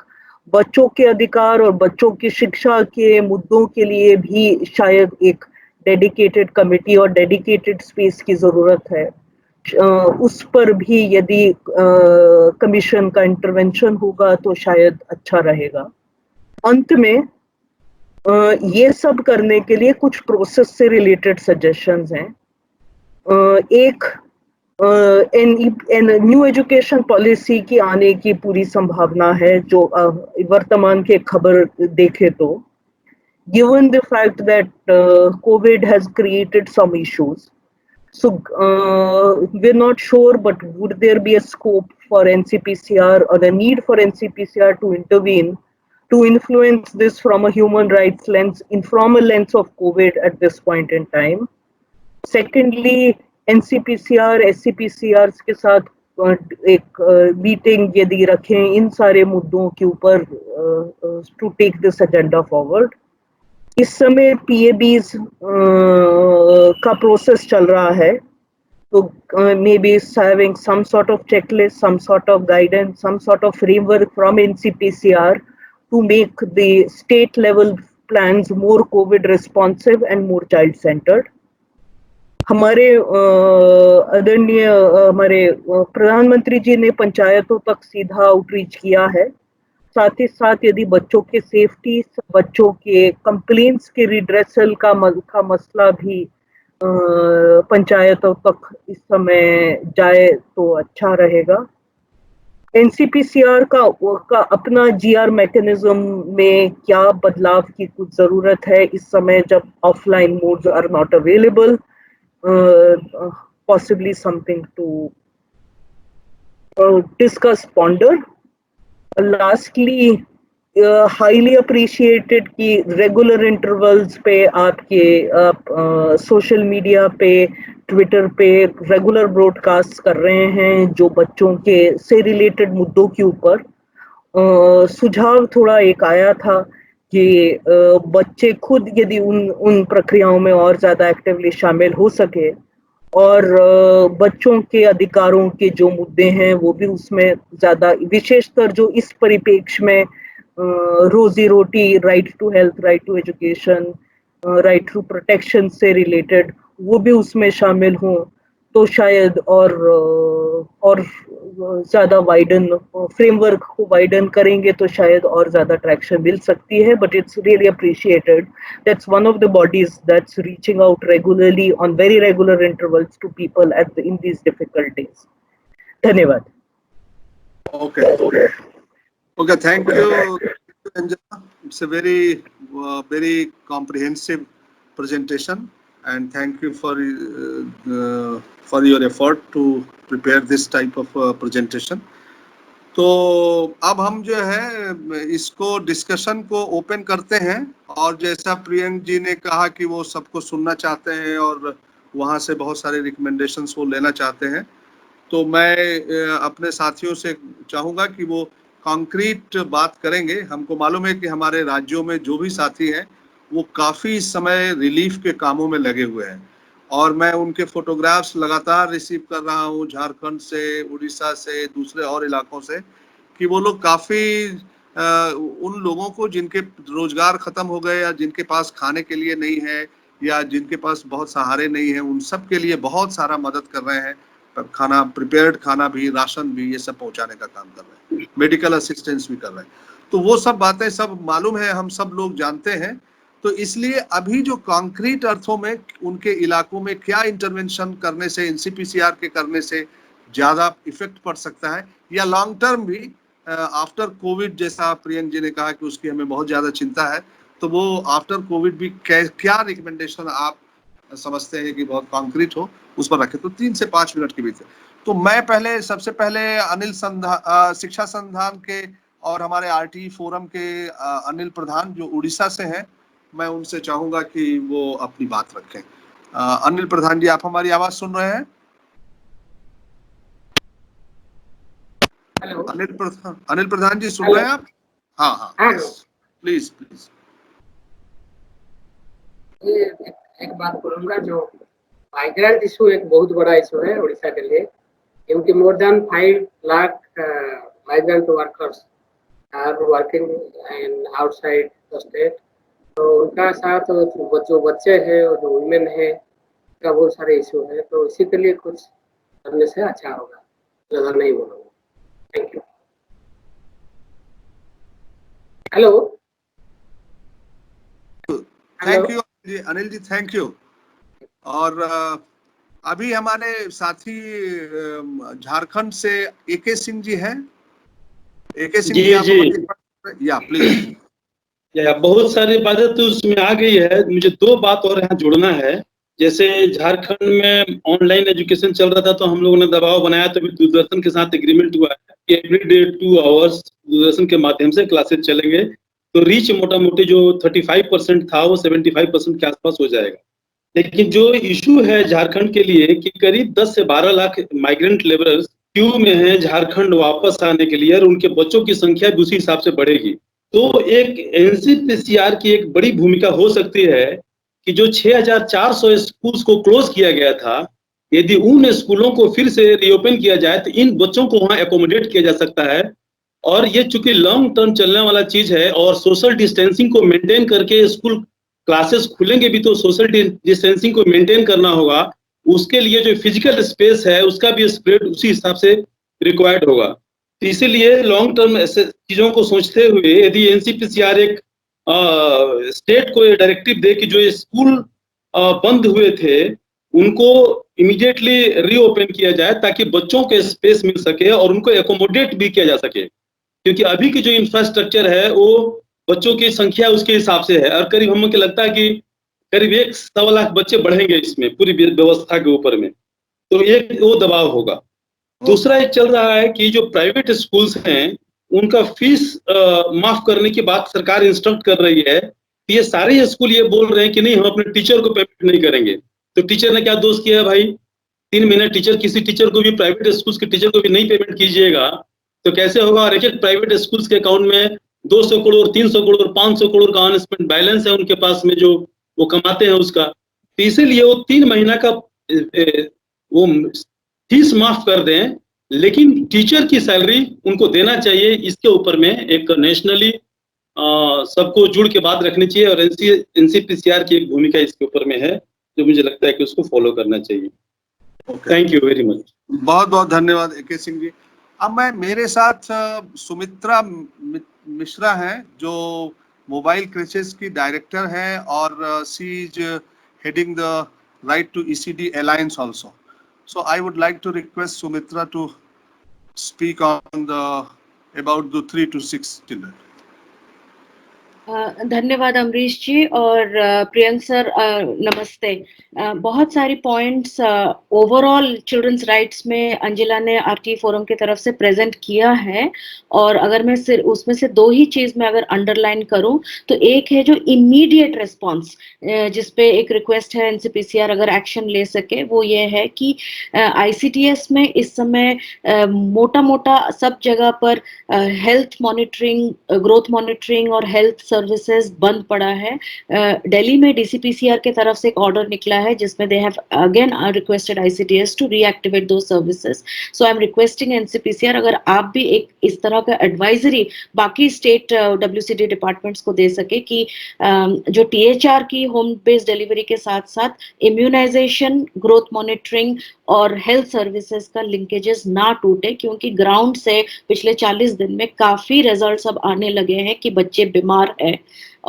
बच्चों के अधिकार और बच्चों की शिक्षा के मुद्दों के लिए भी शायद एक डेडिकेटेड कमिटी और डेडिकेटेड स्पेस की जरूरत है. उस पर भी यदि कमीशन का इंटरवेंशन होगा तो शायद अच्छा रहेगा. अंत में ये सब करने के लिए कुछ प्रोसेस से रिलेटेड सजेशंस हैं. एक न्यू एजुकेशन पॉलिसी की आने की पूरी संभावना है, जो वर्तमान के खबर देखे तो, given the fact that COVID has created some issues, so we're not sure, but would there be a scope for NCPCR or the need for NCPCR to intervene to influence this from a human rights lens, from a lens of COVID at this point in time. Secondly, NCPCR, SCPCRs के साथ एक meeting यदि रखें इन सारे मुद्दों के ऊपर to take this agenda forward. इस समय PABs का प्रोसेस चल रहा है, तो maybe having some sort of checklist, some sort of guidance, some sort of framework from NCPCR to make the state level plans more COVID responsive and more child centered. हमारे आदरणीय हमारे प्रधानमंत्री जी ने पंचायतों तक सीधा आउटरीच किया है। साथ ही साथ यदि बच्चों के सेफ्टी, बच्चों के कंप्लेंट्स के रिड्रेसल का मसला भी पंचायतों तक इस समय जाए तो अच्छा रहेगा। NCPCR का अपना GR मैकेनिज्म में क्या बदलाव की कुछ जरूरत है इस समय जब offline modes are not available, possibly something to discuss, ponder. Lastly, highly appreciated कि रेगुलर इंटरवल्स पे आपके सोशल मीडिया पे, ट्विटर पे रेगुलर ब्रॉडकास्ट कर रहे हैं जो बच्चों के से रिलेटेड मुद्दों के ऊपर। सुझाव थोड़ा एक आया था कि बच्चे खुद यदि उन प्रक्रियाओं में और ज्यादा एक्टिवली शामिल हो सके और बच्चों के अधिकारों के जो मुद्दे हैं वो भी उसमें ज्यादा, विशेषकर जो इस परिप्रेक्ष्य में रोजी रोटी, right to health, right to education, right to protection से रिलेटेड वो भी उसमें शामिल हों तो शायद और ज्यादा वाइडन फ्रेमवर्क को वाइडन करेंगे तो शायद और ज्यादा ट्रैक्शन मिल सकती है। But it's really appreciated that's one of the bodies that's reaching out regularly on very regular intervals to people at in these difficult days. धन्यवाद। Okay, thank you, Anjana. It's a very comprehensive presentation, and thank you for your effort to prepare this type of presentation. तो अब हम जो है इसको discussion को open करते हैं, और जैसा प्रियंक जी ने कहा कि वो सबको सुनना चाहते हैं और वहाँ से बहुत सारे रिकमेंडेशंस वो लेना चाहते हैं, तो मैं अपने साथियों से चाहूँगा कि वो कॉन्क्रीट बात करेंगे। हमको मालूम है कि हमारे राज्यों में जो भी साथी हैं वो काफ़ी इस समय रिलीफ के कामों में लगे हुए हैं, और मैं उनके फोटोग्राफ्स लगातार रिसीव कर रहा हूँ झारखंड से, उड़ीसा से, दूसरे और इलाकों से, कि वो लोग काफ़ी उन लोगों को जिनके रोजगार ख़त्म हो गए या जिनके पास खाने के लिए नहीं है या जिनके पास बहुत सहारे नहीं हैं, उन सब के लिए बहुत सारा मदद कर रहे हैं। खाना, प्रिपेयर्ड खाना भी, राशन भी, ये सब पहुंचाने का काम कर रहे हैं, मेडिकल असिस्टेंस भी कर रहे हैं। तो वो सब बातें सब मालूम है, हम सब लोग जानते हैं। तो इसलिए अभी जो कॉन्क्रीट अर्थों में उनके इलाकों में क्या इंटरवेंशन करने से, NCPCR के करने से ज़्यादा इफेक्ट पड़ सकता है, या लॉन्ग टर्म भी आफ्टर कोविड, जैसा प्रियंक जी ने कहा कि उसकी हमें बहुत ज़्यादा चिंता है, तो वो आफ्टर कोविड भी क्या रिकमेंडेशन आप समझते हैं कि बहुत कॉन्क्रीट हो, उस पर रखें। तो 3 से 5 मिनट के बीच। तो मैं सबसे पहले अनिल शिक्षा संधान के और हमारे RTE फोरम के अनिल प्रधान जो उड़ीसा से हैं, मैं उनसे चाहूंगा कि वो अपनी बात रखें। अनिल प्रधान जी, आप हमारी आवाज सुन रहे हैं? हेलो, अनिल प्रधान जी सुन रहे हैं आप? हाँ, प्लीज। एक बात बोलूंगा, जो माइग्रेंट इशू एक बहुत बड़ा इशू है उड़ीसा के लिए, क्योंकि more than 5 lakh migrant workers are working in outside the state. तो उनका साथ जो बच्चे हैं और जो वुमेन है का बहुत सारे इशू है, तो इसी के लिए कुछ करने से अच्छा होगा, ज़्यादा नहीं बोलूँगा। Thank you. Hello, thank you Anil ji, thank you. और अभी हमारे साथी झारखंड से AK सिंह जी हैं। AK सिंह जी, या प्लीज। या बहुत सारी बातें तो उसमें आ गई है, मुझे 2 बात और यहाँ जोड़ना है। जैसे झारखंड में ऑनलाइन एजुकेशन चल रहा था, तो हम लोगों ने दबाव बनाया, तो अभी दूरदर्शन के साथ एग्रीमेंट हुआ है कि एवरीडे 2 आवर्स दूरदर्शन के माध्यम से क्लासेस चलेंगे, तो रीच मोटा मोटी जो 35% था वो 75% के आसपास हो जाएगा। लेकिन जो इशू है झारखंड के लिए कि करीब 10 से 12 लाख माइग्रेंट लेबरर्स क्यू में हैं झारखंड वापस आने के लिए, और उनके बच्चों की संख्या भी उसी हिसाब से बढ़ेगी। तो एक एनसीपीसीआर की एक बड़ी भूमिका हो सकती है कि जो 6400 स्कूल्स को क्लोज किया गया था, यदि उन स्कूलों को फिर से रीओपन किया जाए तो इन बच्चों को वहां एकोमोडेट किया जा सकता है। और ये चूंकि लॉन्ग टर्म चलने वाला चीज है, और सोशल डिस्टेंसिंग को मेंटेन करके स्कूल क्लासेस खुलेंगे भी तो सोशल डिस्टेंसिंग को मेंटेन करना होगा। उसके लिए जो फिजिकल स्पेस है उसका भी स्प्रेड उसी हिसाब से रिक्वायर्ड होगा। तो इसीलिए लॉन्ग टर्म ऐसे चीजों को सोचते हुए यदि एनसीपीसीआर एक स्टेट को ये डायरेक्टिव दे कि जो स्कूल बंद हुए थे उनको इमीडिएटली रीओपन किया जाए ताकि बच्चों के स्पेस मिल सके और उनको एकोमोडेट भी किया जा सके, क्योंकि अभी की जो इंफ्रास्ट्रक्चर है वो बच्चों की संख्या उसके हिसाब से है, और करीब हमें लगता है कि करीब 1.25 लाख बच्चे बढ़ेंगे इसमें पूरी व्यवस्था के ऊपर में, तो एक वो दबाव होगा। दूसरा एक चल रहा है कि जो प्राइवेट स्कूल्स हैं उनका फीस माफ करने की बात सरकार इंस्ट्रक्ट कर रही है। ये सारे स्कूल ये बोल रहे हैं कि नहीं हम अपने टीचर को पेमेंट नहीं करेंगे। तो टीचर ने क्या दोष किया है भाई? 3 महीने टीचर, किसी टीचर को भी, प्राइवेट स्कूल के टीचर को भी नहीं पेमेंट कीजिएगा तो कैसे होगा? और एक प्राइवेट स्कूल्स के अकाउंट में 200 करोड़, 300 करोड़, 500 करोड़ का अनस्पेंट बैलेंस है उनके पास में जो वो कमाते हैं उसका। तो इसीलिए वो 3 महीना का वो फीस माफ कर दें, लेकिन टीचर की सैलरी उनको देना चाहिए। इसके ऊपर में एक नेशनली सबको जुड़ के बात रखनी चाहिए, और एनसीपीसीआर की एक भूमिका इसके ऊपर में है जो मुझे लगता है कि उसको फॉलो करना चाहिए। Thank you very much. बहुत बहुत धन्यवाद ए के सिंह जी। अब मेरे साथ सुमित्रा मिश्रा हैं जो मोबाइल क्रेचेस की डायरेक्टर हैं और she is heading the right to ECD alliance also. So I would like to request Sumitra to speak on the about the 3 to 6 children. धन्यवाद अमरीश जी और प्रियंक सर, नमस्ते। बहुत सारी पॉइंट्स ओवरऑल चिल्ड्रंस राइट्स में अंजिला ने आरटी फोरम की तरफ से प्रेजेंट किया है, और अगर मैं उसमें से 2 ही चीज में अगर अंडरलाइन करूं तो एक है जो इमीडिएट रिस्पांस, जिसपे एक रिक्वेस्ट है एनसीपीसीआर अगर एक्शन ले सके, वो ये है कि आईसीटीएस में इस समय मोटा मोटा सब जगह पर हेल्थ मॉनिटरिंग, ग्रोथ मॉनिटरिंग और हेल्थ सर्विसेज बंद पड़ा है। दिल्ली में डीसीपीसीआर के तरफ से एक ऑर्डर निकला है जिसमें they have again requested ICTS to reactivate दो services. So I am requesting NCPCR अगर आप भी एक इस तरह का एडवाइजरी बाकी स्टेट डब्ल्यूसीडी डिपार्टमेंट्स को दे सके कि जो टीएचआर की होम बेस्ड डिलीवरी के साथ साथ इम्यूनाइजेशन, ग्रोथ मॉनिटरिंग और हेल्थ सर्विसेज का लिंकेजेस ना टूटे, क्योंकि ग्राउंड से पिछले 40 दिन में काफी रिजल्ट्स अब आने लगे हैं कि बच्चे बीमार हैं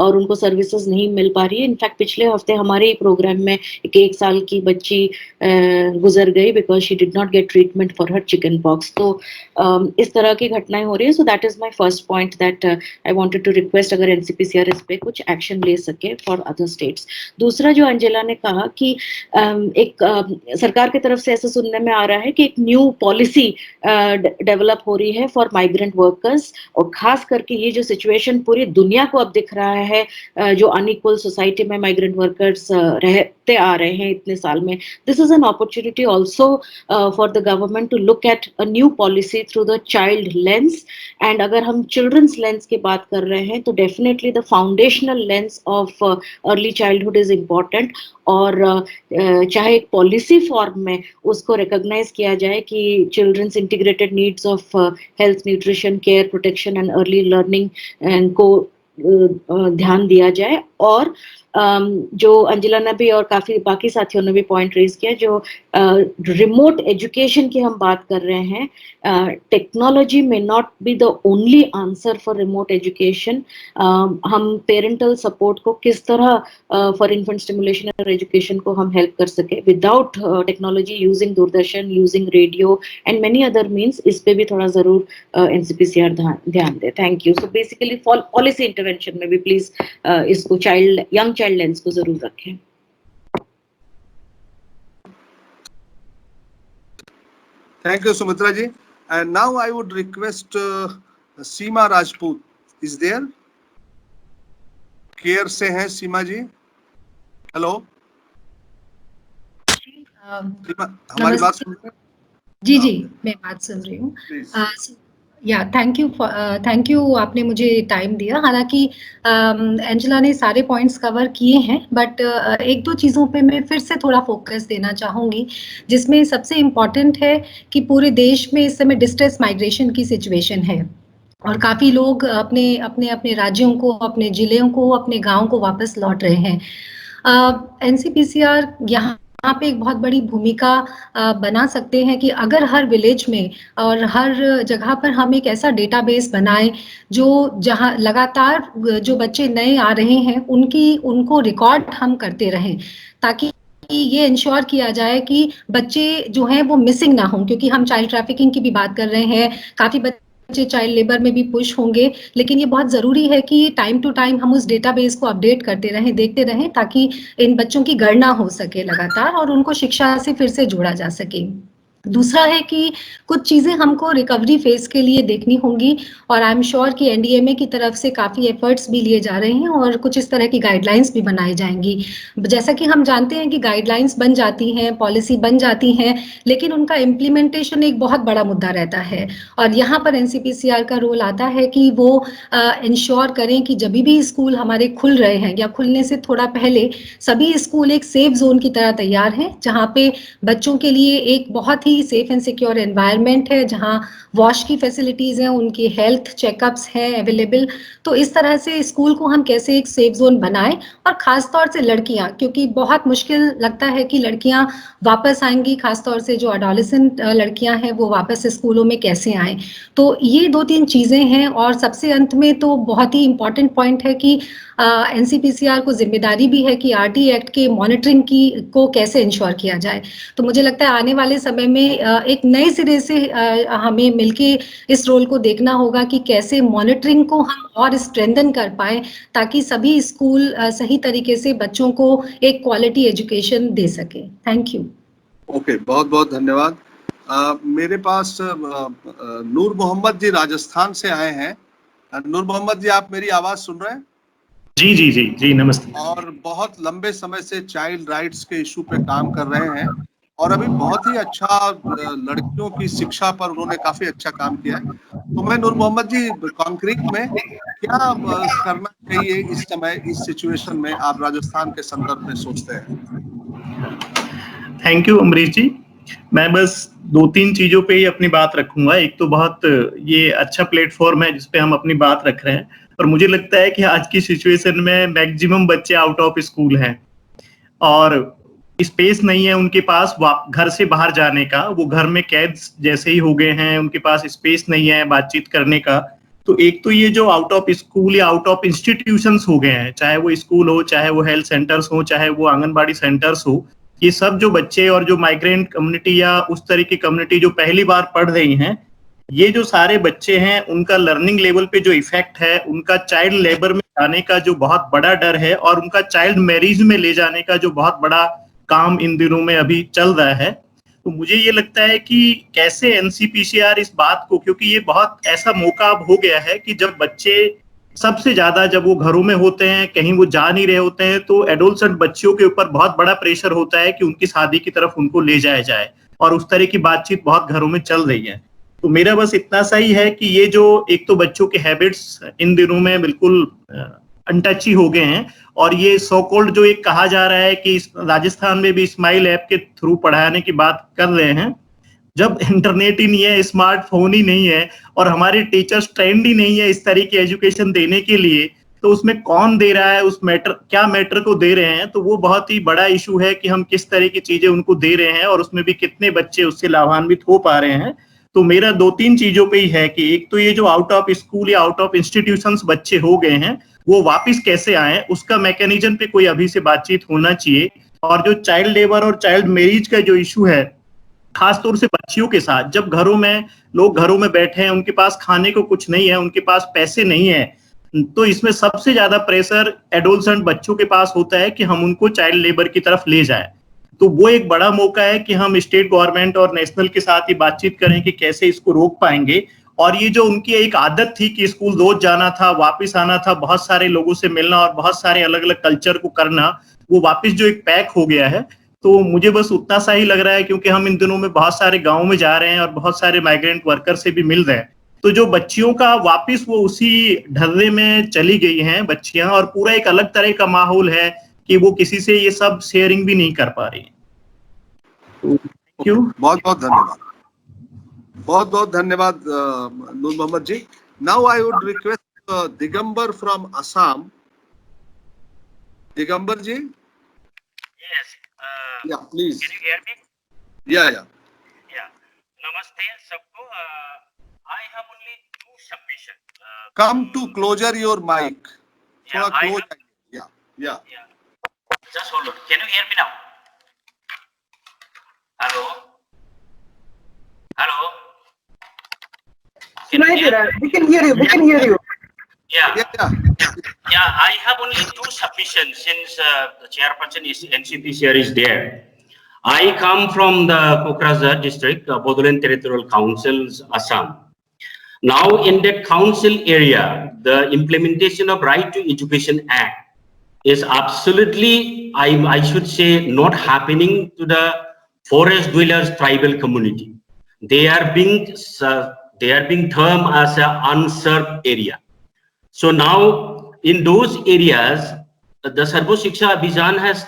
और उनको सर्विसेज नहीं मिल पा रही है। इनफैक्ट पिछले हफ्ते हमारे ही प्रोग्राम में एक 1 साल की बच्ची गुजर गई because she did not get treatment for her chicken pox. तो इस तरह की घटनाएं हो रही है। So that is my first point that I wanted to request अगर एनसीपीसीआर इस पे कुछ एक्शन ले सके फॉर अदर स्टेट्स। दूसरा जो अंजिला ने कहा कि एक सरकार की तरफ से ऐसा सुनने में आ रहा है कि एक न्यू पॉलिसी डेवलप हो रही है फॉर माइग्रेंट वर्कर्स, और खास करके ये जो सिचुएशन पूरी दुनिया को अब दिख रहा है, जो अनइक्वल सोसाइटी में माइग्रेंट वर्कर्स रहते आ रहे हैं इतने साल में, this is an opportunity also for the government to look at a new policy through the child lens. And अगर हम चिल्ड्रंस लेंस की बात कर रहे हैं तो definitely the foundational lens of early childhood is important, और चाहे एक पॉलिसी फॉर्म में उसको रिकॉग्नाइज किया जाए कि childrens integrated needs of health, nutrition, care, protection and early learning को ध्यान दिया जाए। और जो अंजिला ने भी और काफी बाकी साथियों ने भी पॉइंट रेज किया, जो रिमोट एजुकेशन की हम बात कर रहे हैं, टेक्नोलॉजी में not be the only answer for remote education. हम पेरेंटल सपोर्ट को किस तरह फॉर इन्फेंट स्टिमुलेशन और एजुकेशन को हम हेल्प कर सके without technology, using Doordarshan, using radio and many other means, इस पे भी थोड़ा जरूर एनसीपीसीआर ध्यान दे। Thank you. So basically policy intervention में भी प्लीज इसको यंग चाइल्ड लेंस को जरूर रखें। Thank you, Sumitra ji. And now I would request Seema Rajput is there. Care से हैं सीमा जी? हेलो सीमा, हमारी बात सुन रहे हैं? जी जी, मैं बात सुन रही हूँ। प्लीज। या थैंक यू, आपने मुझे टाइम दिया। हालांकि एंजेला ने सारे पॉइंट्स कवर किए हैं, बट एक दो चीज़ों पे मैं फिर से थोड़ा फोकस देना चाहूँगी, जिसमें सबसे इम्पॉर्टेंट है कि पूरे देश में इस समय डिस्ट्रेस माइग्रेशन की सिचुएशन है और काफ़ी लोग अपने अपने अपने राज्यों को, अपने जिलों को, अपने गाँव को वापस लौट रहे हैं। एनसीपीसीआर यहाँ पे एक बहुत बड़ी भूमिका बना सकते हैं कि अगर हर विलेज में और हर जगह पर हम एक ऐसा डेटाबेस बनाएं जो जहां लगातार जो बच्चे नए आ रहे हैं उनको रिकॉर्ड हम करते रहें, ताकि ये इंश्योर किया जाए कि बच्चे जो हैं वो मिसिंग ना हों, क्योंकि हम चाइल्ड ट्रैफिकिंग की भी बात कर रहे हैं, काफी बच्चे चाइल्ड लेबर में भी पुश होंगे, लेकिन ये बहुत जरूरी है कि टाइम टू टाइम हम उस डेटाबेस को अपडेट करते रहें, देखते रहें, ताकि इन बच्चों की गणना हो सके लगातार और उनको शिक्षा से फिर से जोड़ा जा सके। दूसरा है कि कुछ चीजें हमको रिकवरी फेज के लिए देखनी होंगी और आई एम श्योर कि एनडीएमए की तरफ से काफी एफर्ट्स भी लिए जा रहे हैं और कुछ इस तरह की गाइडलाइंस भी बनाई जाएंगी। जैसा कि हम जानते हैं कि गाइडलाइंस बन जाती हैं, पॉलिसी बन जाती हैं, लेकिन उनका इम्प्लीमेंटेशन एक बहुत बड़ा मुद्दा रहता है और यहाँ पर एनसीपीसीआर का रोल आता है कि वो इंश्योर करें कि जब भी स्कूल हमारे खुल रहे हैं या खुलने से थोड़ा पहले सभी स्कूल एक सेफ जोन की तरह तैयार हैं, जहाँ पे बच्चों के लिए एक बहुत ही सेफ एंड सिक्योर एनवायरनमेंट है, जहाँ वॉश की फैसिलिटीज हैं, उनके हेल्थ चेकअप्स हैं अवेलेबल। तो इस तरह से स्कूल को हम कैसे एक सेफ जोन बनाएं, और खास तौर से लड़कियां, क्योंकि बहुत मुश्किल लगता है कि लड़कियां वापस आएंगी, खासतौर से जो एडोलेसेंट लड़कियां हैं वो वापस स्कूलों में कैसे आएं। तो ये दो तीन चीजें हैं और सबसे अंत में तो बहुत ही इम्पोर्टेंट पॉइंट है कि एनसीपीसीआर को जिम्मेदारी भी है कि आरटी एक्ट के मॉनिटरिंग को कैसे इंश्योर किया जाए। तो मुझे लगता है आने वाले समय में एक नए सिरे से हमें मिलके इस रोल को देखना होगा कि कैसे मॉनिटरिंग को हम और स्ट्रेंथन कर पाए, ताकि सभी स्कूल सही तरीके से बच्चों को एक क्वालिटी एजुकेशन दे सके। Thank you. ओके, बहुत बहुत धन्यवाद। मेरे पास नूर मोहम्मद जी राजस्थान से आए हैं। नूर मोहम्मद जी, आप मेरी आवाज सुन रहे हैं? जी जी जी जी, नमस्ते। और बहुत लंबे समय से चाइल्ड राइट्स के इशू पे काम कर रहे हैं और अभी बहुत ही अच्छा लड़कियों की शिक्षा पर उन्होंने काफी अच्छा काम किया है। तो मैं नूर मोहम्मद जी, कॉन्क्रीट में क्या करना चाहिए इस समय, इस सिचुएशन में, आप राजस्थान के संदर्भ में सोचते हैं? थैंक यू अमरीश जी। मैं बस दो तीन चीजों पे ही अपनी बात रखूंगा। एक तो बहुत ये अच्छा प्लेटफॉर्म है जिसपे हम अपनी बात रख रहे हैं, और मुझे लगता है कि आज की सिचुएशन में मैक्सिमम बच्चे आउट ऑफ स्कूल हैं और स्पेस नहीं है उनके पास घर से बाहर जाने का। वो घर में कैद जैसे ही हो गए हैं, उनके पास स्पेस नहीं है बातचीत करने का। तो एक तो ये जो आउट ऑफ स्कूल या आउट ऑफ इंस्टीट्यूशंस हो गए हैं, चाहे वो स्कूल हो, चाहे वो हेल्थ सेंटर्स हो, चाहे वो आंगनबाड़ी सेंटर्स हो, ये सब जो बच्चे और जो माइग्रेंट कम्युनिटी या उस तरह की कम्युनिटी जो पहली बार पढ़ रही हैं, ये जो सारे बच्चे हैं, उनका लर्निंग लेवल पे जो इफेक्ट है, उनका चाइल्ड लेबर में जाने का जो बहुत बड़ा डर है और उनका चाइल्ड मैरिज में ले जाने का जो बहुत बड़ा काम इन दिनों में अभी चल रहा है। तो मुझे ये लगता है कि कैसे एनसीपीसीआर इस बात को, क्योंकि ये बहुत ऐसा मौका अब हो गया है कि जब बच्चे सबसे ज्यादा जब वो घरों में होते हैं, कहीं वो जा नहीं रहे होते हैं, तो एडोलसेंट बच्चियों के ऊपर बहुत बड़ा प्रेशर होता है कि उनकी शादी की तरफ उनको ले जाया जाए, और उस तरह की बातचीत बहुत घरों में चल रही है। तो मेरा बस इतना सा ही है कि ये जो एक तो बच्चों के हैबिट्स इन दिनों में बिल्कुल अनटची हो गए हैं, और ये सो कॉल्ड जो एक कहा जा रहा है कि राजस्थान में भी स्माइल ऐप के थ्रू पढ़ाने की बात कर रहे हैं। जब इंटरनेट ही नहीं है, स्मार्टफोन ही नहीं है और हमारे टीचर्स ट्रेंड ही नहीं है इस तरह की एजुकेशन देने के लिए, तो उसमें कौन दे रहा है, उस मैटर क्या मैटर को दे रहे हैं, तो वो बहुत ही बड़ा इशू है कि हम किस तरह की चीजें उनको दे रहे हैं और उसमें भी कितने बच्चे उससे लाभान्वित हो पा रहे हैं। तो मेरा दो तीन चीजों पे ही है कि एक तो ये जो आउट ऑफ स्कूल या आउट ऑफ इंस्टीट्यूशंस बच्चे हो गए हैं, वो वापस कैसे आए, उसका मैकेनिज्म पे कोई अभी से बातचीत होना चाहिए। और जो चाइल्ड लेबर और चाइल्ड मैरिज का जो इशू है, खासतौर से बच्चियों के साथ, जब घरों में लोग घरों में बैठे हैं, उनके पास खाने को कुछ नहीं है, उनके पास पैसे नहीं है, तो इसमें सबसे ज्यादा प्रेशर एडोलसेंट बच्चों के पास होता है कि हम उनको चाइल्ड लेबर की तरफ ले जाए। तो वो एक बड़ा मौका है कि हम स्टेट गवर्नमेंट और नेशनल के साथ ही बातचीत करें कि कैसे इसको रोक पाएंगे। और ये जो उनकी एक आदत थी कि स्कूल रोज जाना था, वापस आना था, बहुत सारे लोगों से मिलना और बहुत सारे अलग अलग कल्चर को करना, वो वापस जो एक पैक हो गया है, तो मुझे बस उतना सा ही लग रहा है, क्योंकि हम इन दिनों में बहुत सारे गाँव में जा रहे हैं और बहुत सारे माइग्रेंट वर्कर से भी मिल रहे हैं, तो जो बच्चियों का वापस वो उसी ढर्रे में चली गई हैं बच्चियां, और पूरा एक अलग तरह का माहौल है कि वो किसी से ये सब शेयरिंग भी नहीं कर पा रही हैं। Thank you. बहुत बहुत धन्यवाद, बहुत बहुत धन्यवाद Noor Mohammad ji. Now I would request Digambar from Assam. Digambar ji, Yes. Yeah please. Can you hear me? या Yeah. Namaste, sabko. I have only two submissions. Come to closer your mic, थोड़ा Yeah, I क्लोज। have- या Yeah. Just hold on. Can you hear me now? Hello. Hello. Can you सुनाई दे hear रहा me? है, we can hear you, we can hear you. Yeah. या I have only two submissions since the chairperson is NCPCR is there. I come from the Kokrajhar district, Bodoland Territorial Council's Assam. Now in that council area, the implementation of Right to Education Act is absolutely, I should say, not happening to the forest dwellers tribal community. They are being termed as an unserved area. So now in those areas, the Sarva Shiksha Abhijan has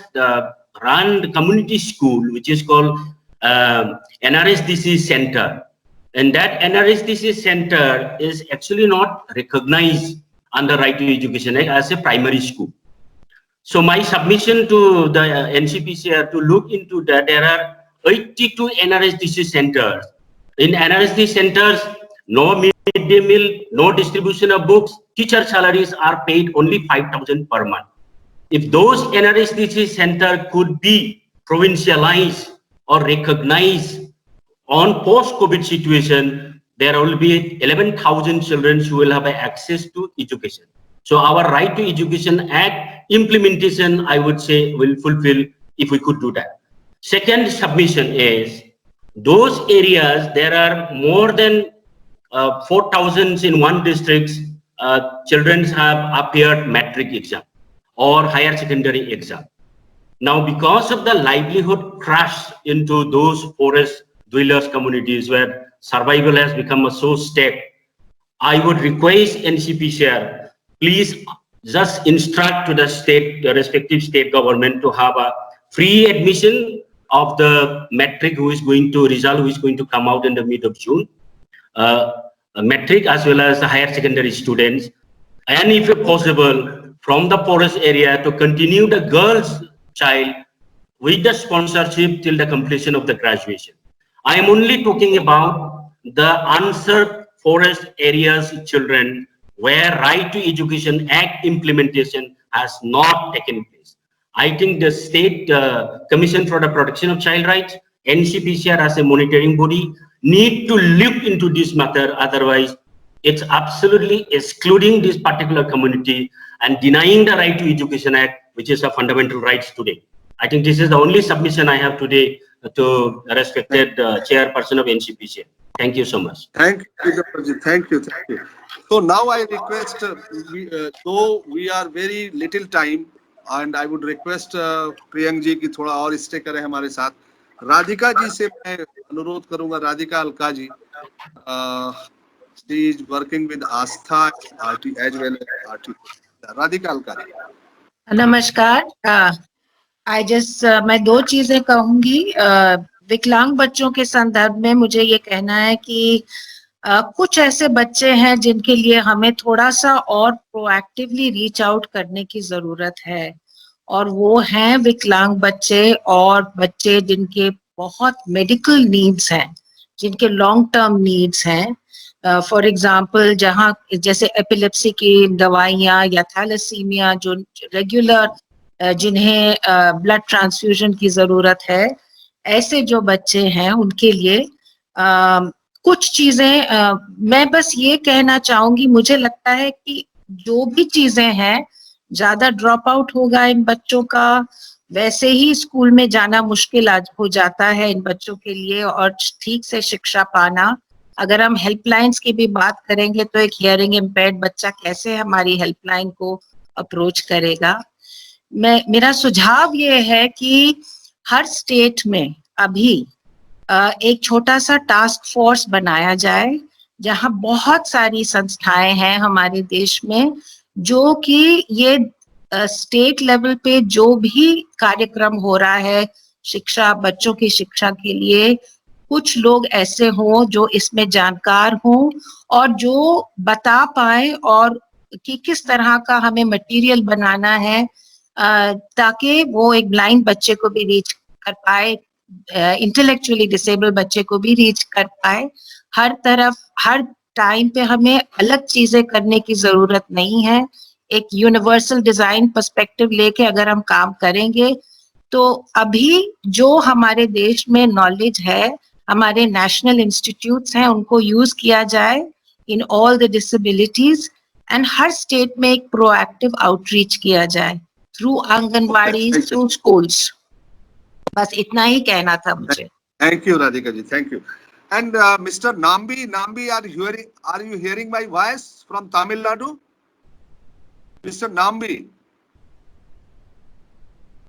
run the community school, which is called NRSDC Center. And that NRSDC Center is actually not recognized under Right to Education Act as a primary school. So my submission to the NCPCR to look into that, there are 82 NRSDC centers. In NRSDC centers, no midday meal, no distribution of books, teacher salaries are paid only 5,000 per month. If those NRSDC center could be provincialized or recognized on post-COVID situation, there will be 11,000 children who will have access to education. So our Right to Education Act implementation, I would say, will fulfill if we could do that. Second submission is, those areas, there are more than 4,000 in one district, children have appeared matric exam or higher secondary exam. Now, because of the livelihood crash into those forest dwellers communities where survival has become a so step, I would request NCPCR, please just instruct to the state, the respective state government, to have a free admission of the matric who is going to result, who is going to come out in the mid of June, matric as well as the higher secondary students, and if possible from the forest area to continue the girls child with the sponsorship till the completion of the graduation. I am only talking about the unserved forest areas children where Right to Education Act implementation has not taken place. I think the State Commission for the Protection of Child Rights, NCPCR as a monitoring body, need to look into this matter. Otherwise, it's absolutely excluding this particular community and denying the Right to Education Act, which is a fundamental rights today. I think this is the only submission I have today to respected chairperson of NCPCR. Thank you so much. Thank you, thank you, thank you. So now I request, though we are very little time, and I would request Priyank जी की थोड़ा और stay करें हमारे साथ. राधिका जी से मैं अनुरोध करूंगा, Radhika Alka ji, she is working with Astha RT as well as RT. Radhika Alka ji. नमस्कार. मैं दो चीजें कहूंगी. विकलांग बच्चों के संदर्भ में मुझे ये कहना है कि कुछ ऐसे बच्चे हैं जिनके लिए हमें थोड़ा सा और प्रोएक्टिवली रीच आउट करने की जरूरत है, और वो हैं विकलांग बच्चे और बच्चे जिनके बहुत मेडिकल नीड्स हैं, जिनके लॉन्ग टर्म नीड्स हैं. फॉर एग्जांपल, जहाँ जैसे एपिलेप्सी की दवाइयाँ या थैलेसीमिया जो रेगुलर, जिन्हें ब्लड ट्रांसफ्यूजन की जरूरत है, ऐसे जो बच्चे हैं उनके लिए कुछ चीजें मैं बस ये कहना चाहूंगी. मुझे लगता है कि जो भी चीजें हैं, ज्यादा ड्रॉप आउट होगा इन बच्चों का, वैसे ही स्कूल में जाना मुश्किल हो जाता है इन बच्चों के लिए, और ठीक से शिक्षा पाना. अगर हम हेल्पलाइंस की भी बात करेंगे तो एक हियरिंग इम्पेयर्ड बच्चा कैसे हमारी हेल्पलाइन को अप्रोच करेगा. मेरा सुझाव ये है कि हर स्टेट में अभी एक छोटा सा टास्क फोर्स बनाया जाए, जहां बहुत सारी संस्थाएं हैं हमारे देश में जो कि ये स्टेट लेवल पे जो भी कार्यक्रम हो रहा है शिक्षा, बच्चों की शिक्षा के लिए, कुछ लोग ऐसे हों जो इसमें जानकार हों और जो बता पाए और कि किस तरह का हमें मटेरियल बनाना है ताकि वो एक ब्लाइंड बच्चे को भी रीच कर पाए, इंटेलेक्चुअली डिसेबल बच्चे को भी रीच कर पाए। हर तरफ हर टाइम पे हमें अलग चीजें करने की जरूरत नहीं है। एक यूनिवर्सल डिजाइन पर्सपेक्टिव लेके अगर हम काम करेंगे तो अभी जो हमारे देश में नॉलेज है, हमारे नेशनल इंस्टीट्यूट्स हैं, उनको यूज किया जाए in all the disabilities and her state में एक प्रोएक्टिव आउटरीच किया जाए थ्रू आंगनवाड़ी, थ्रू स्कूल्स। बस इतना ही कहना था मुझे। Thank you Radhika ji, thank you. And mister Nambi, are you hearing my voice from Tamil Nadu? Mr. Nambi,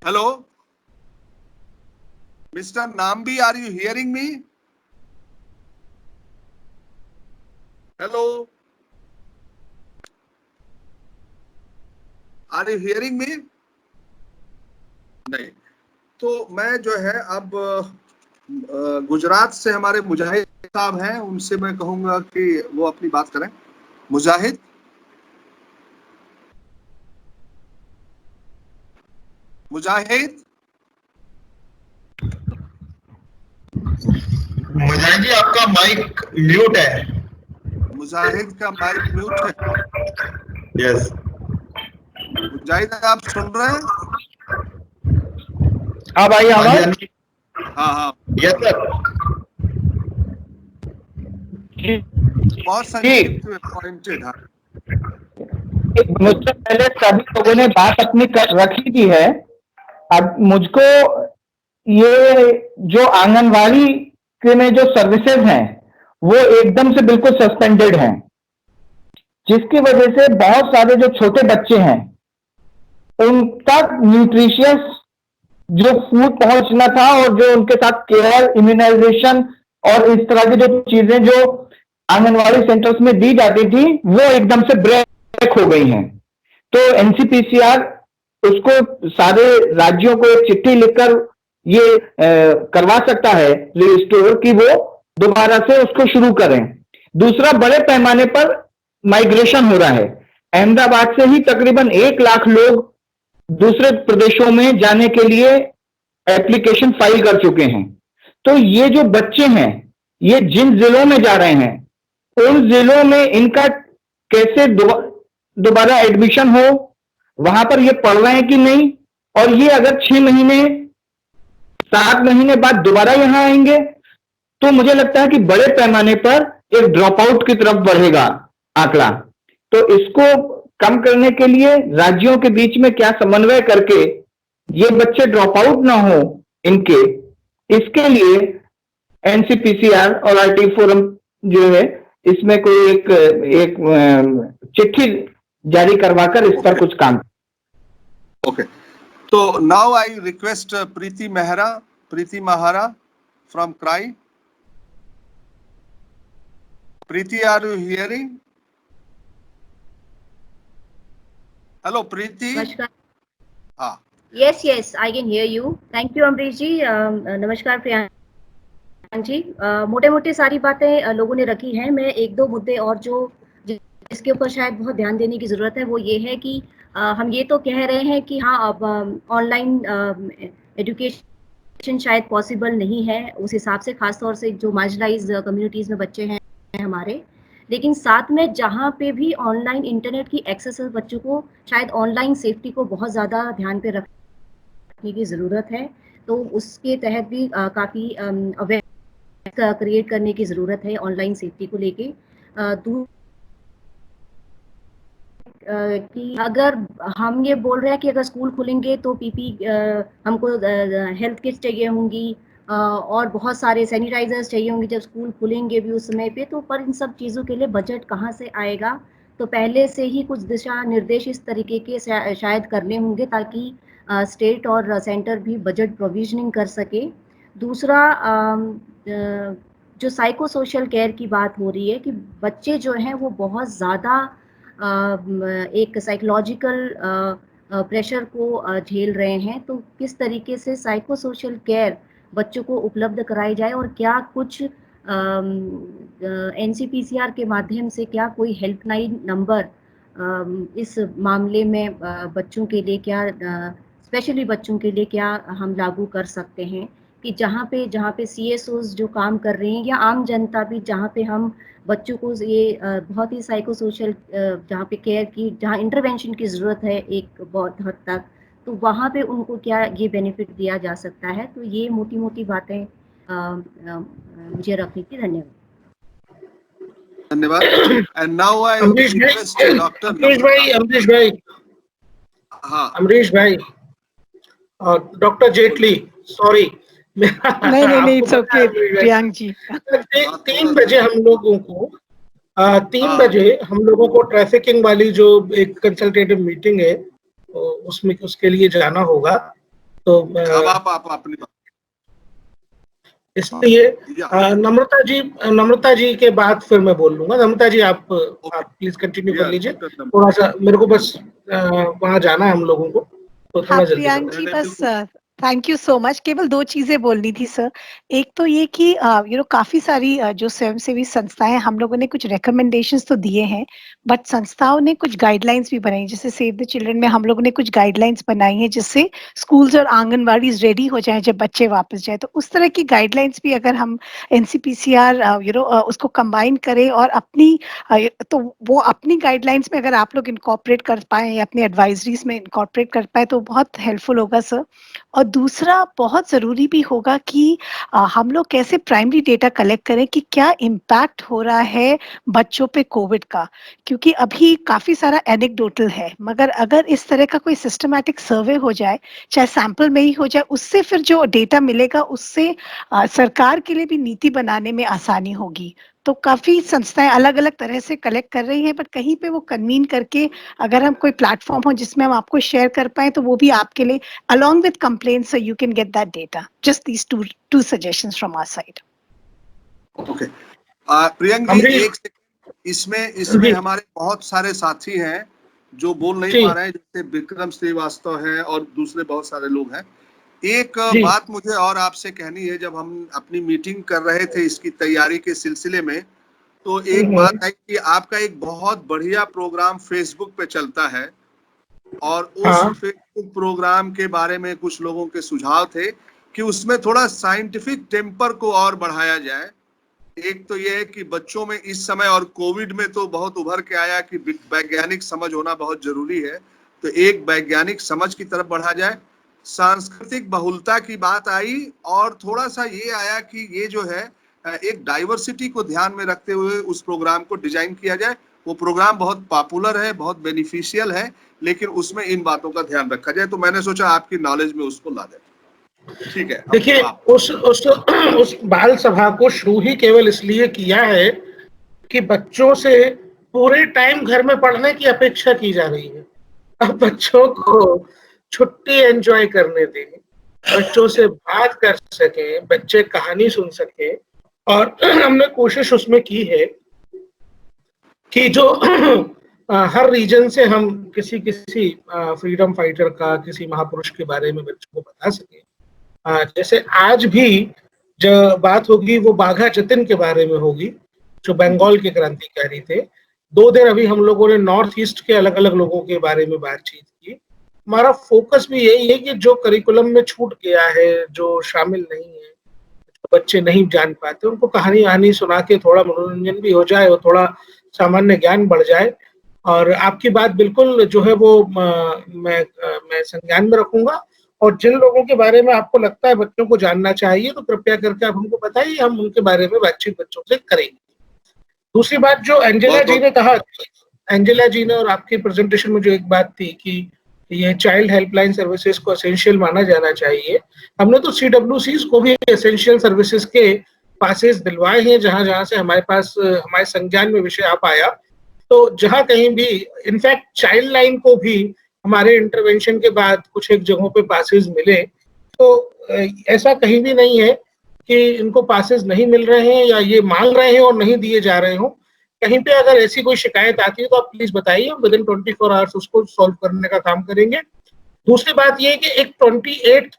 hello. Mr. Nambi, are you hearing me? Hello. Are you hearing me? नहीं। तो मैं जो है अब गुजरात से हमारे मुजाहिद साहब हैं, उनसे मैं कहूंगा कि वो अपनी बात करें। मुजाहिद, मुजाहिद जी आपका माइक म्यूट है। मुजाहिद का माइक म्यूट है। यस मुजाहिद, आप सुन रहे हैं? हाँ भाई, आवाज। हाँ यस सर। बहुत पॉइंटेड। हाँ, मुझसे पहले सभी लोगों ने बात अपनी रखी दी है। अब मुझको ये जो आंगनवाड़ी के में जो सर्विसेज हैं वो एकदम से बिल्कुल सस्पेंडेड हैं, जिसकी वजह से बहुत सारे जो छोटे बच्चे हैं उन तक न्यूट्रिशियस जो फूड पहुंचना था और जो उनके साथ केयर, इम्यूनाइजेशन और इस तरह की जो चीजें जो आंगनवाड़ी सेंटर्स में दी जाती थी वो एकदम से ब्रेक हो गई हैं। तो एनसीपीसीआर उसको सारे राज्यों को एक चिट्ठी लिखकर ये करवा सकता है रिस्टोर कि वो दोबारा से उसको शुरू करें। दूसरा, बड़े पैमाने पर माइग्रेशन हो रहा है। अहमदाबाद से ही तकरीबन 1 लाख लोग दूसरे प्रदेशों में जाने के लिए एप्लीकेशन फाइल कर चुके हैं। तो ये जो बच्चे हैं ये जिन जिलों में जा रहे हैं उन जिलों में इनका कैसे दोबारा एडमिशन हो, वहां पर ये पढ़ रहे हैं कि नहीं, और ये अगर 6 महीने 7 महीने बाद दोबारा यहां आएंगे तो मुझे लगता है कि बड़े पैमाने पर एक ड्रॉप आउट की तरफ बढ़ेगा आंकड़ा। तो इसको कम करने के लिए राज्यों के बीच में क्या समन्वय करके ये बच्चे ड्रॉप आउट ना हो इनके, इसके लिए एनसीपीसीआर और आरटी फोरम जो है इसमें कोई एक चिट्ठी जारी करवाकर इस पर कुछ काम। ओके, तो now I request Preeti Mahara from CRY. Preeti, are you hearing? Hello Preeti. नमस्कार। हाँ, yes, I can hear you. Thank you Amrish जी। नमस्कार प्रियांक जी। मोटे मोटे सारी बातें लोगों ने रखी हैं। मैं 1-2 मुद्दे और जो जिसके ऊपर शायद बहुत ध्यान देने की जरूरत है वो ये है कि हम ये तो कह रहे हैं कि हाँ अब ऑनलाइन एजुकेशन शायद पॉसिबल नहीं है उस हिसाब से, खासतौर से जो मार्जिनलाइज कम्युनिटीज में बच्चे हैं हमारे। लेकिन साथ में जहाँ पे भी ऑनलाइन इंटरनेट की एक्सेस है बच्चों को, शायद ऑनलाइन सेफ्टी को बहुत ज़्यादा ध्यान पे रखने की ज़रूरत है। तो उसके तहत भी काफ़ी अवेयरनेस क्रिएट करने की ज़रूरत है ऑनलाइन सेफ्टी को लेके। कि अगर हम ये बोल रहे हैं कि अगर स्कूल खुलेंगे तो पीपी हमको हेल्थ किट्स चाहिए होंगी और बहुत सारे सैनिटाइजर्स चाहिए होंगे जब स्कूल खुलेंगे भी उस समय पे, तो पर इन सब चीज़ों के लिए बजट कहाँ से आएगा? तो पहले से ही कुछ दिशा निर्देश इस तरीके के शायद करने होंगे ताकि स्टेट और सेंटर भी बजट प्रोविजनिंग कर सके। दूसरा जो साइको सोशल केयर की बात हो रही है कि बच्चे जो हैं वो बहुत ज़्यादा एक साइकोलॉजिकल प्रेशर को झेल रहे हैं, तो किस तरीके से साइको सोशल केयर बच्चों को उपलब्ध कराई जाए और क्या कुछ NCPCR के माध्यम से क्या कोई हेल्पलाइन नंबर इस मामले में बच्चों के लिए क्या स्पेशली बच्चों के लिए क्या हम लागू कर सकते हैं कि जहाँ पे CSOs जो काम कर रहे हैं या आम जनता भी जहाँ पे हम बच्चों को ये बहुत ही साइको सोशल जहाँ पे केयर की जहाँ इंटरवेंशन की ज़रूरत है एक बहुत हद तक, तो वहाँ पे उनको क्या ये बेनिफिट दिया जा सकता है। तो ये मोटी मोटी बातें मुझे रखनी थी। धन्यवाद। And now I request doctor Amrish भाई हाँ अमरीश भाई और डॉक्टर जेटली, सॉरी नहीं इट्स ओके प्रियांक जी। 3 बजे हम लोगों को 3 बजे हम लोगों को ट्रैफिकिंग वाली जो एक कंसल्टेटिव मीटिंग है तो उसमें उसके लिए जाना होगा, तो आप अपनी इसलिए नम्रता जी के बाद फिर मैं बोल लूंगा। नम्रता जी आप प्लीज कंटिन्यू कर लीजिए, थोड़ा सा मेरे को बस वहां जाना है हम लोगों को, तो थोड़ा जल्दी प्रियांक जी बस थैंक यू सो मच। केवल 2 चीजें बोलनी थी सर। एक तो ये कि काफी सारी जो स्वयंसेवी संस्थाएं हम लोगों ने कुछ रिकमेंडेशंस तो दिए हैं, बट संस्थाओं ने कुछ गाइडलाइंस भी बनाई, जैसे सेव द चिल्ड्रन में हम लोगों ने कुछ गाइडलाइंस बनाई है जिससे स्कूल्स और आंगनबाड़ी रेडी हो जाए जब बच्चे वापस जाए। तो उस तरह की गाइडलाइंस भी अगर हम NCPCR उसको कंबाइन करें और अपनी तो वो अपनी गाइडलाइंस में अगर आप लोग इनकॉर्पोरेट कर पाए या अपनी एडवाइजरीज में इनकॉर्पोरेट कर पाए तो बहुत हेल्पफुल होगा सर। और दूसरा बहुत जरूरी भी होगा कि हम लोग कैसे प्राइमरी डेटा कलेक्ट करें कि क्या इम्पैक्ट हो रहा है बच्चों पे कोविड का, क्योंकि अभी काफी सारा एनेक्डोटल है, मगर अगर इस तरह का कोई सिस्टमैटिक सर्वे हो जाए, चाहे सैंपल में ही हो जाए, उससे फिर जो डेटा मिलेगा उससे सरकार के लिए भी नीति बनाने में आसानी होगी। तो काफी संस्थाएं अलग अलग तरह से कलेक्ट कर रही हैं, बट कहीं पे वो कन्वीन करके अगर हम कोई प्लेटफॉर्म हो जिसमें हम आपको शेयर कर पाए तो वो भी आपके लिए along with complaints so you can get that data. Just these two suggestions from our side. Okay. Priyank जी इसमें हमारे बहुत सारे साथी हैं जो बोल नहीं पा रहे हैं, जैसे विक्रम श्रीवास्तव है और दूसरे बहुत सारे लोग हैं। एक बात मुझे और आपसे कहनी है, जब हम अपनी मीटिंग कर रहे थे इसकी तैयारी के सिलसिले में, तो एक बात है कि आपका एक बहुत बढ़िया प्रोग्राम फेसबुक पे चलता है और उस फेसबुक प्रोग्राम के बारे में कुछ लोगों के सुझाव थे कि उसमें थोड़ा साइंटिफिक टेम्पर को और बढ़ाया जाए। एक तो ये है कि बच्चों में इस समय और कोविड में तो बहुत उभर के आया कि वैज्ञानिक समझ होना बहुत जरूरी है, तो एक वैज्ञानिक समझ की तरफ बढ़ा जाए। सांस्कृतिक बहुलता की बात आई और थोड़ा सा ये आया कि ये जो है एक डाइवर्सिटी को ध्यान में रखते हुए उस प्रोग्राम को डिजाइन किया जाए। वो प्रोग्राम बहुत पॉपुलर है, बहुत बेनिफिशियल है, लेकिन उसमें इन बातों का ध्यान रखा जाए। तो मैंने सोचा आपकी नॉलेज में उसको ला दें। ठीक है, देखिए उस बाल सभा को शुरू ही केवल इसलिए किया है कि बच्चों से पूरे टाइम घर में पढ़ने की अपेक्षा की जा रही है। अब बच्चों को छुट्टी एंजॉय करने दें, बच्चों से बात कर सके, बच्चे कहानी सुन सके, और हमने कोशिश उसमें की है कि जो हर रीजन से हम किसी फ्रीडम फाइटर का, किसी महापुरुष के बारे में बच्चों को बता सके। जैसे आज भी जो बात होगी वो बाघा जतिन के बारे में होगी, जो बंगाल के क्रांतिकारी थे। 2 दिन अभी हम लोगों ने नॉर्थ ईस्ट के अलग अलग लोगों के बारे में बातचीत की। हमारा फोकस भी यही है कि जो करिकुलम में छूट गया है, जो शामिल नहीं है, जो बच्चे नहीं जान पाते, उनको कहानी सुना के थोड़ा मनोरंजन भी हो जाए और थोड़ा सामान्य ज्ञान बढ़ जाए। और आपकी बात बिल्कुल जो है वो मैं संज्ञान में रखूंगा, और जिन लोगों के बारे में आपको लगता है बच्चों को जानना चाहिए तो कृपया करके आप हमको बताइए, हम उनके बारे में बातचीत बच्चों से करेंगे। दूसरी बात जो एंजेला जी ने कहा, एंजेला जी ने और आपकी प्रेजेंटेशन में जो एक बात थी कि ये चाइल्ड हेल्पलाइन सर्विसेज को एसेंशियल माना जाना चाहिए, हमने तो CWCs को भी एसेंशियल सर्विसेज के पासेस दिलवाए हैं, जहां से हमारे संज्ञान में विषय आ पाया। तो जहां कहीं भी इनफैक्ट चाइल्ड लाइन को भी हमारे इंटरवेंशन के बाद कुछ एक जगहों पे पासेस मिले, तो ऐसा कहीं भी नहीं है कि इनको पासेस नहीं मिल रहे हैं या ये मांग रहे हैं और नहीं दिए जा रहे हो। कहीं पे अगर ऐसी कोई शिकायत आती है तो आप प्लीज बताइए, विद इन 24 आवर्स उसको सॉल्व करने का काम करेंगे। दूसरी बात ये है कि एक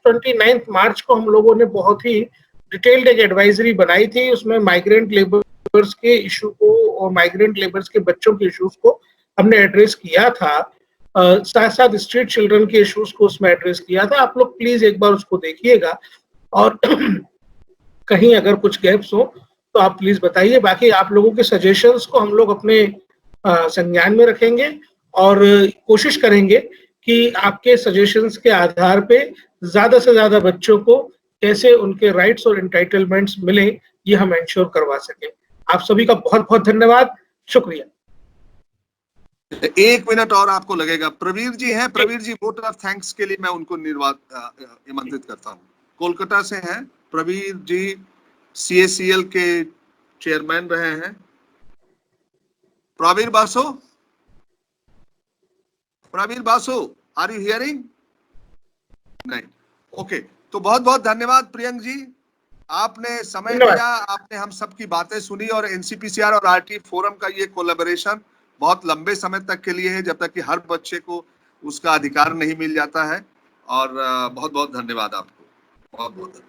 29 मार्च को हम लोगों ने बहुत ही डिटेल्ड एक एडवाइजरी बनाई थी, उसमें माइग्रेंट लेबर्स के इशू को और माइग्रेंट लेबर्स के बच्चों के इश्यूज को हमने एड्रेस किया था, साथ साथ स्ट्रीट चिल्ड्रन के इश्यूज को उसमें एड्रेस किया था। आप लोग प्लीज एक बार उसको देखिएगा और कहीं अगर कुछ गैप्स हो तो आप प्लीज बताइए। बाकी आप लोगों के सजेशंस को हम लोग अपने संज्ञान में रखेंगे और कोशिश करेंगे कि आपके सजेशंस के आधार पे ज्यादा से ज्यादा बच्चों को कैसे उनके राइट्स और एंटाइटलमेंट्स मिले, ये हम इंश्योर करवा सकें। आप सभी का बहुत बहुत धन्यवाद, शुक्रिया। 1 मिनट और आपको लगेगा। प्रवीर जी हैं, प्रवीर जी वोट ऑफ थैंक्स के लिए मैं उनको आमंत्रित करता हूँ। कोलकाता से हैं प्रवीर जी, CACL के चेयरमैन रहे हैं। Pravir Basu, are you hearing? नहीं, ओके। तो बहुत बहुत धन्यवाद प्रियंक जी, आपने समय दिया, आपने हम सब की बातें सुनी और NCPCR और RT फोरम का ये कोलैबोरेशन बहुत लंबे समय तक के लिए है, जब तक कि हर बच्चे को उसका अधिकार नहीं मिल जाता है। और बहुत बहुत धन्यवाद आपको, बहुत बहुत धन्यवाद।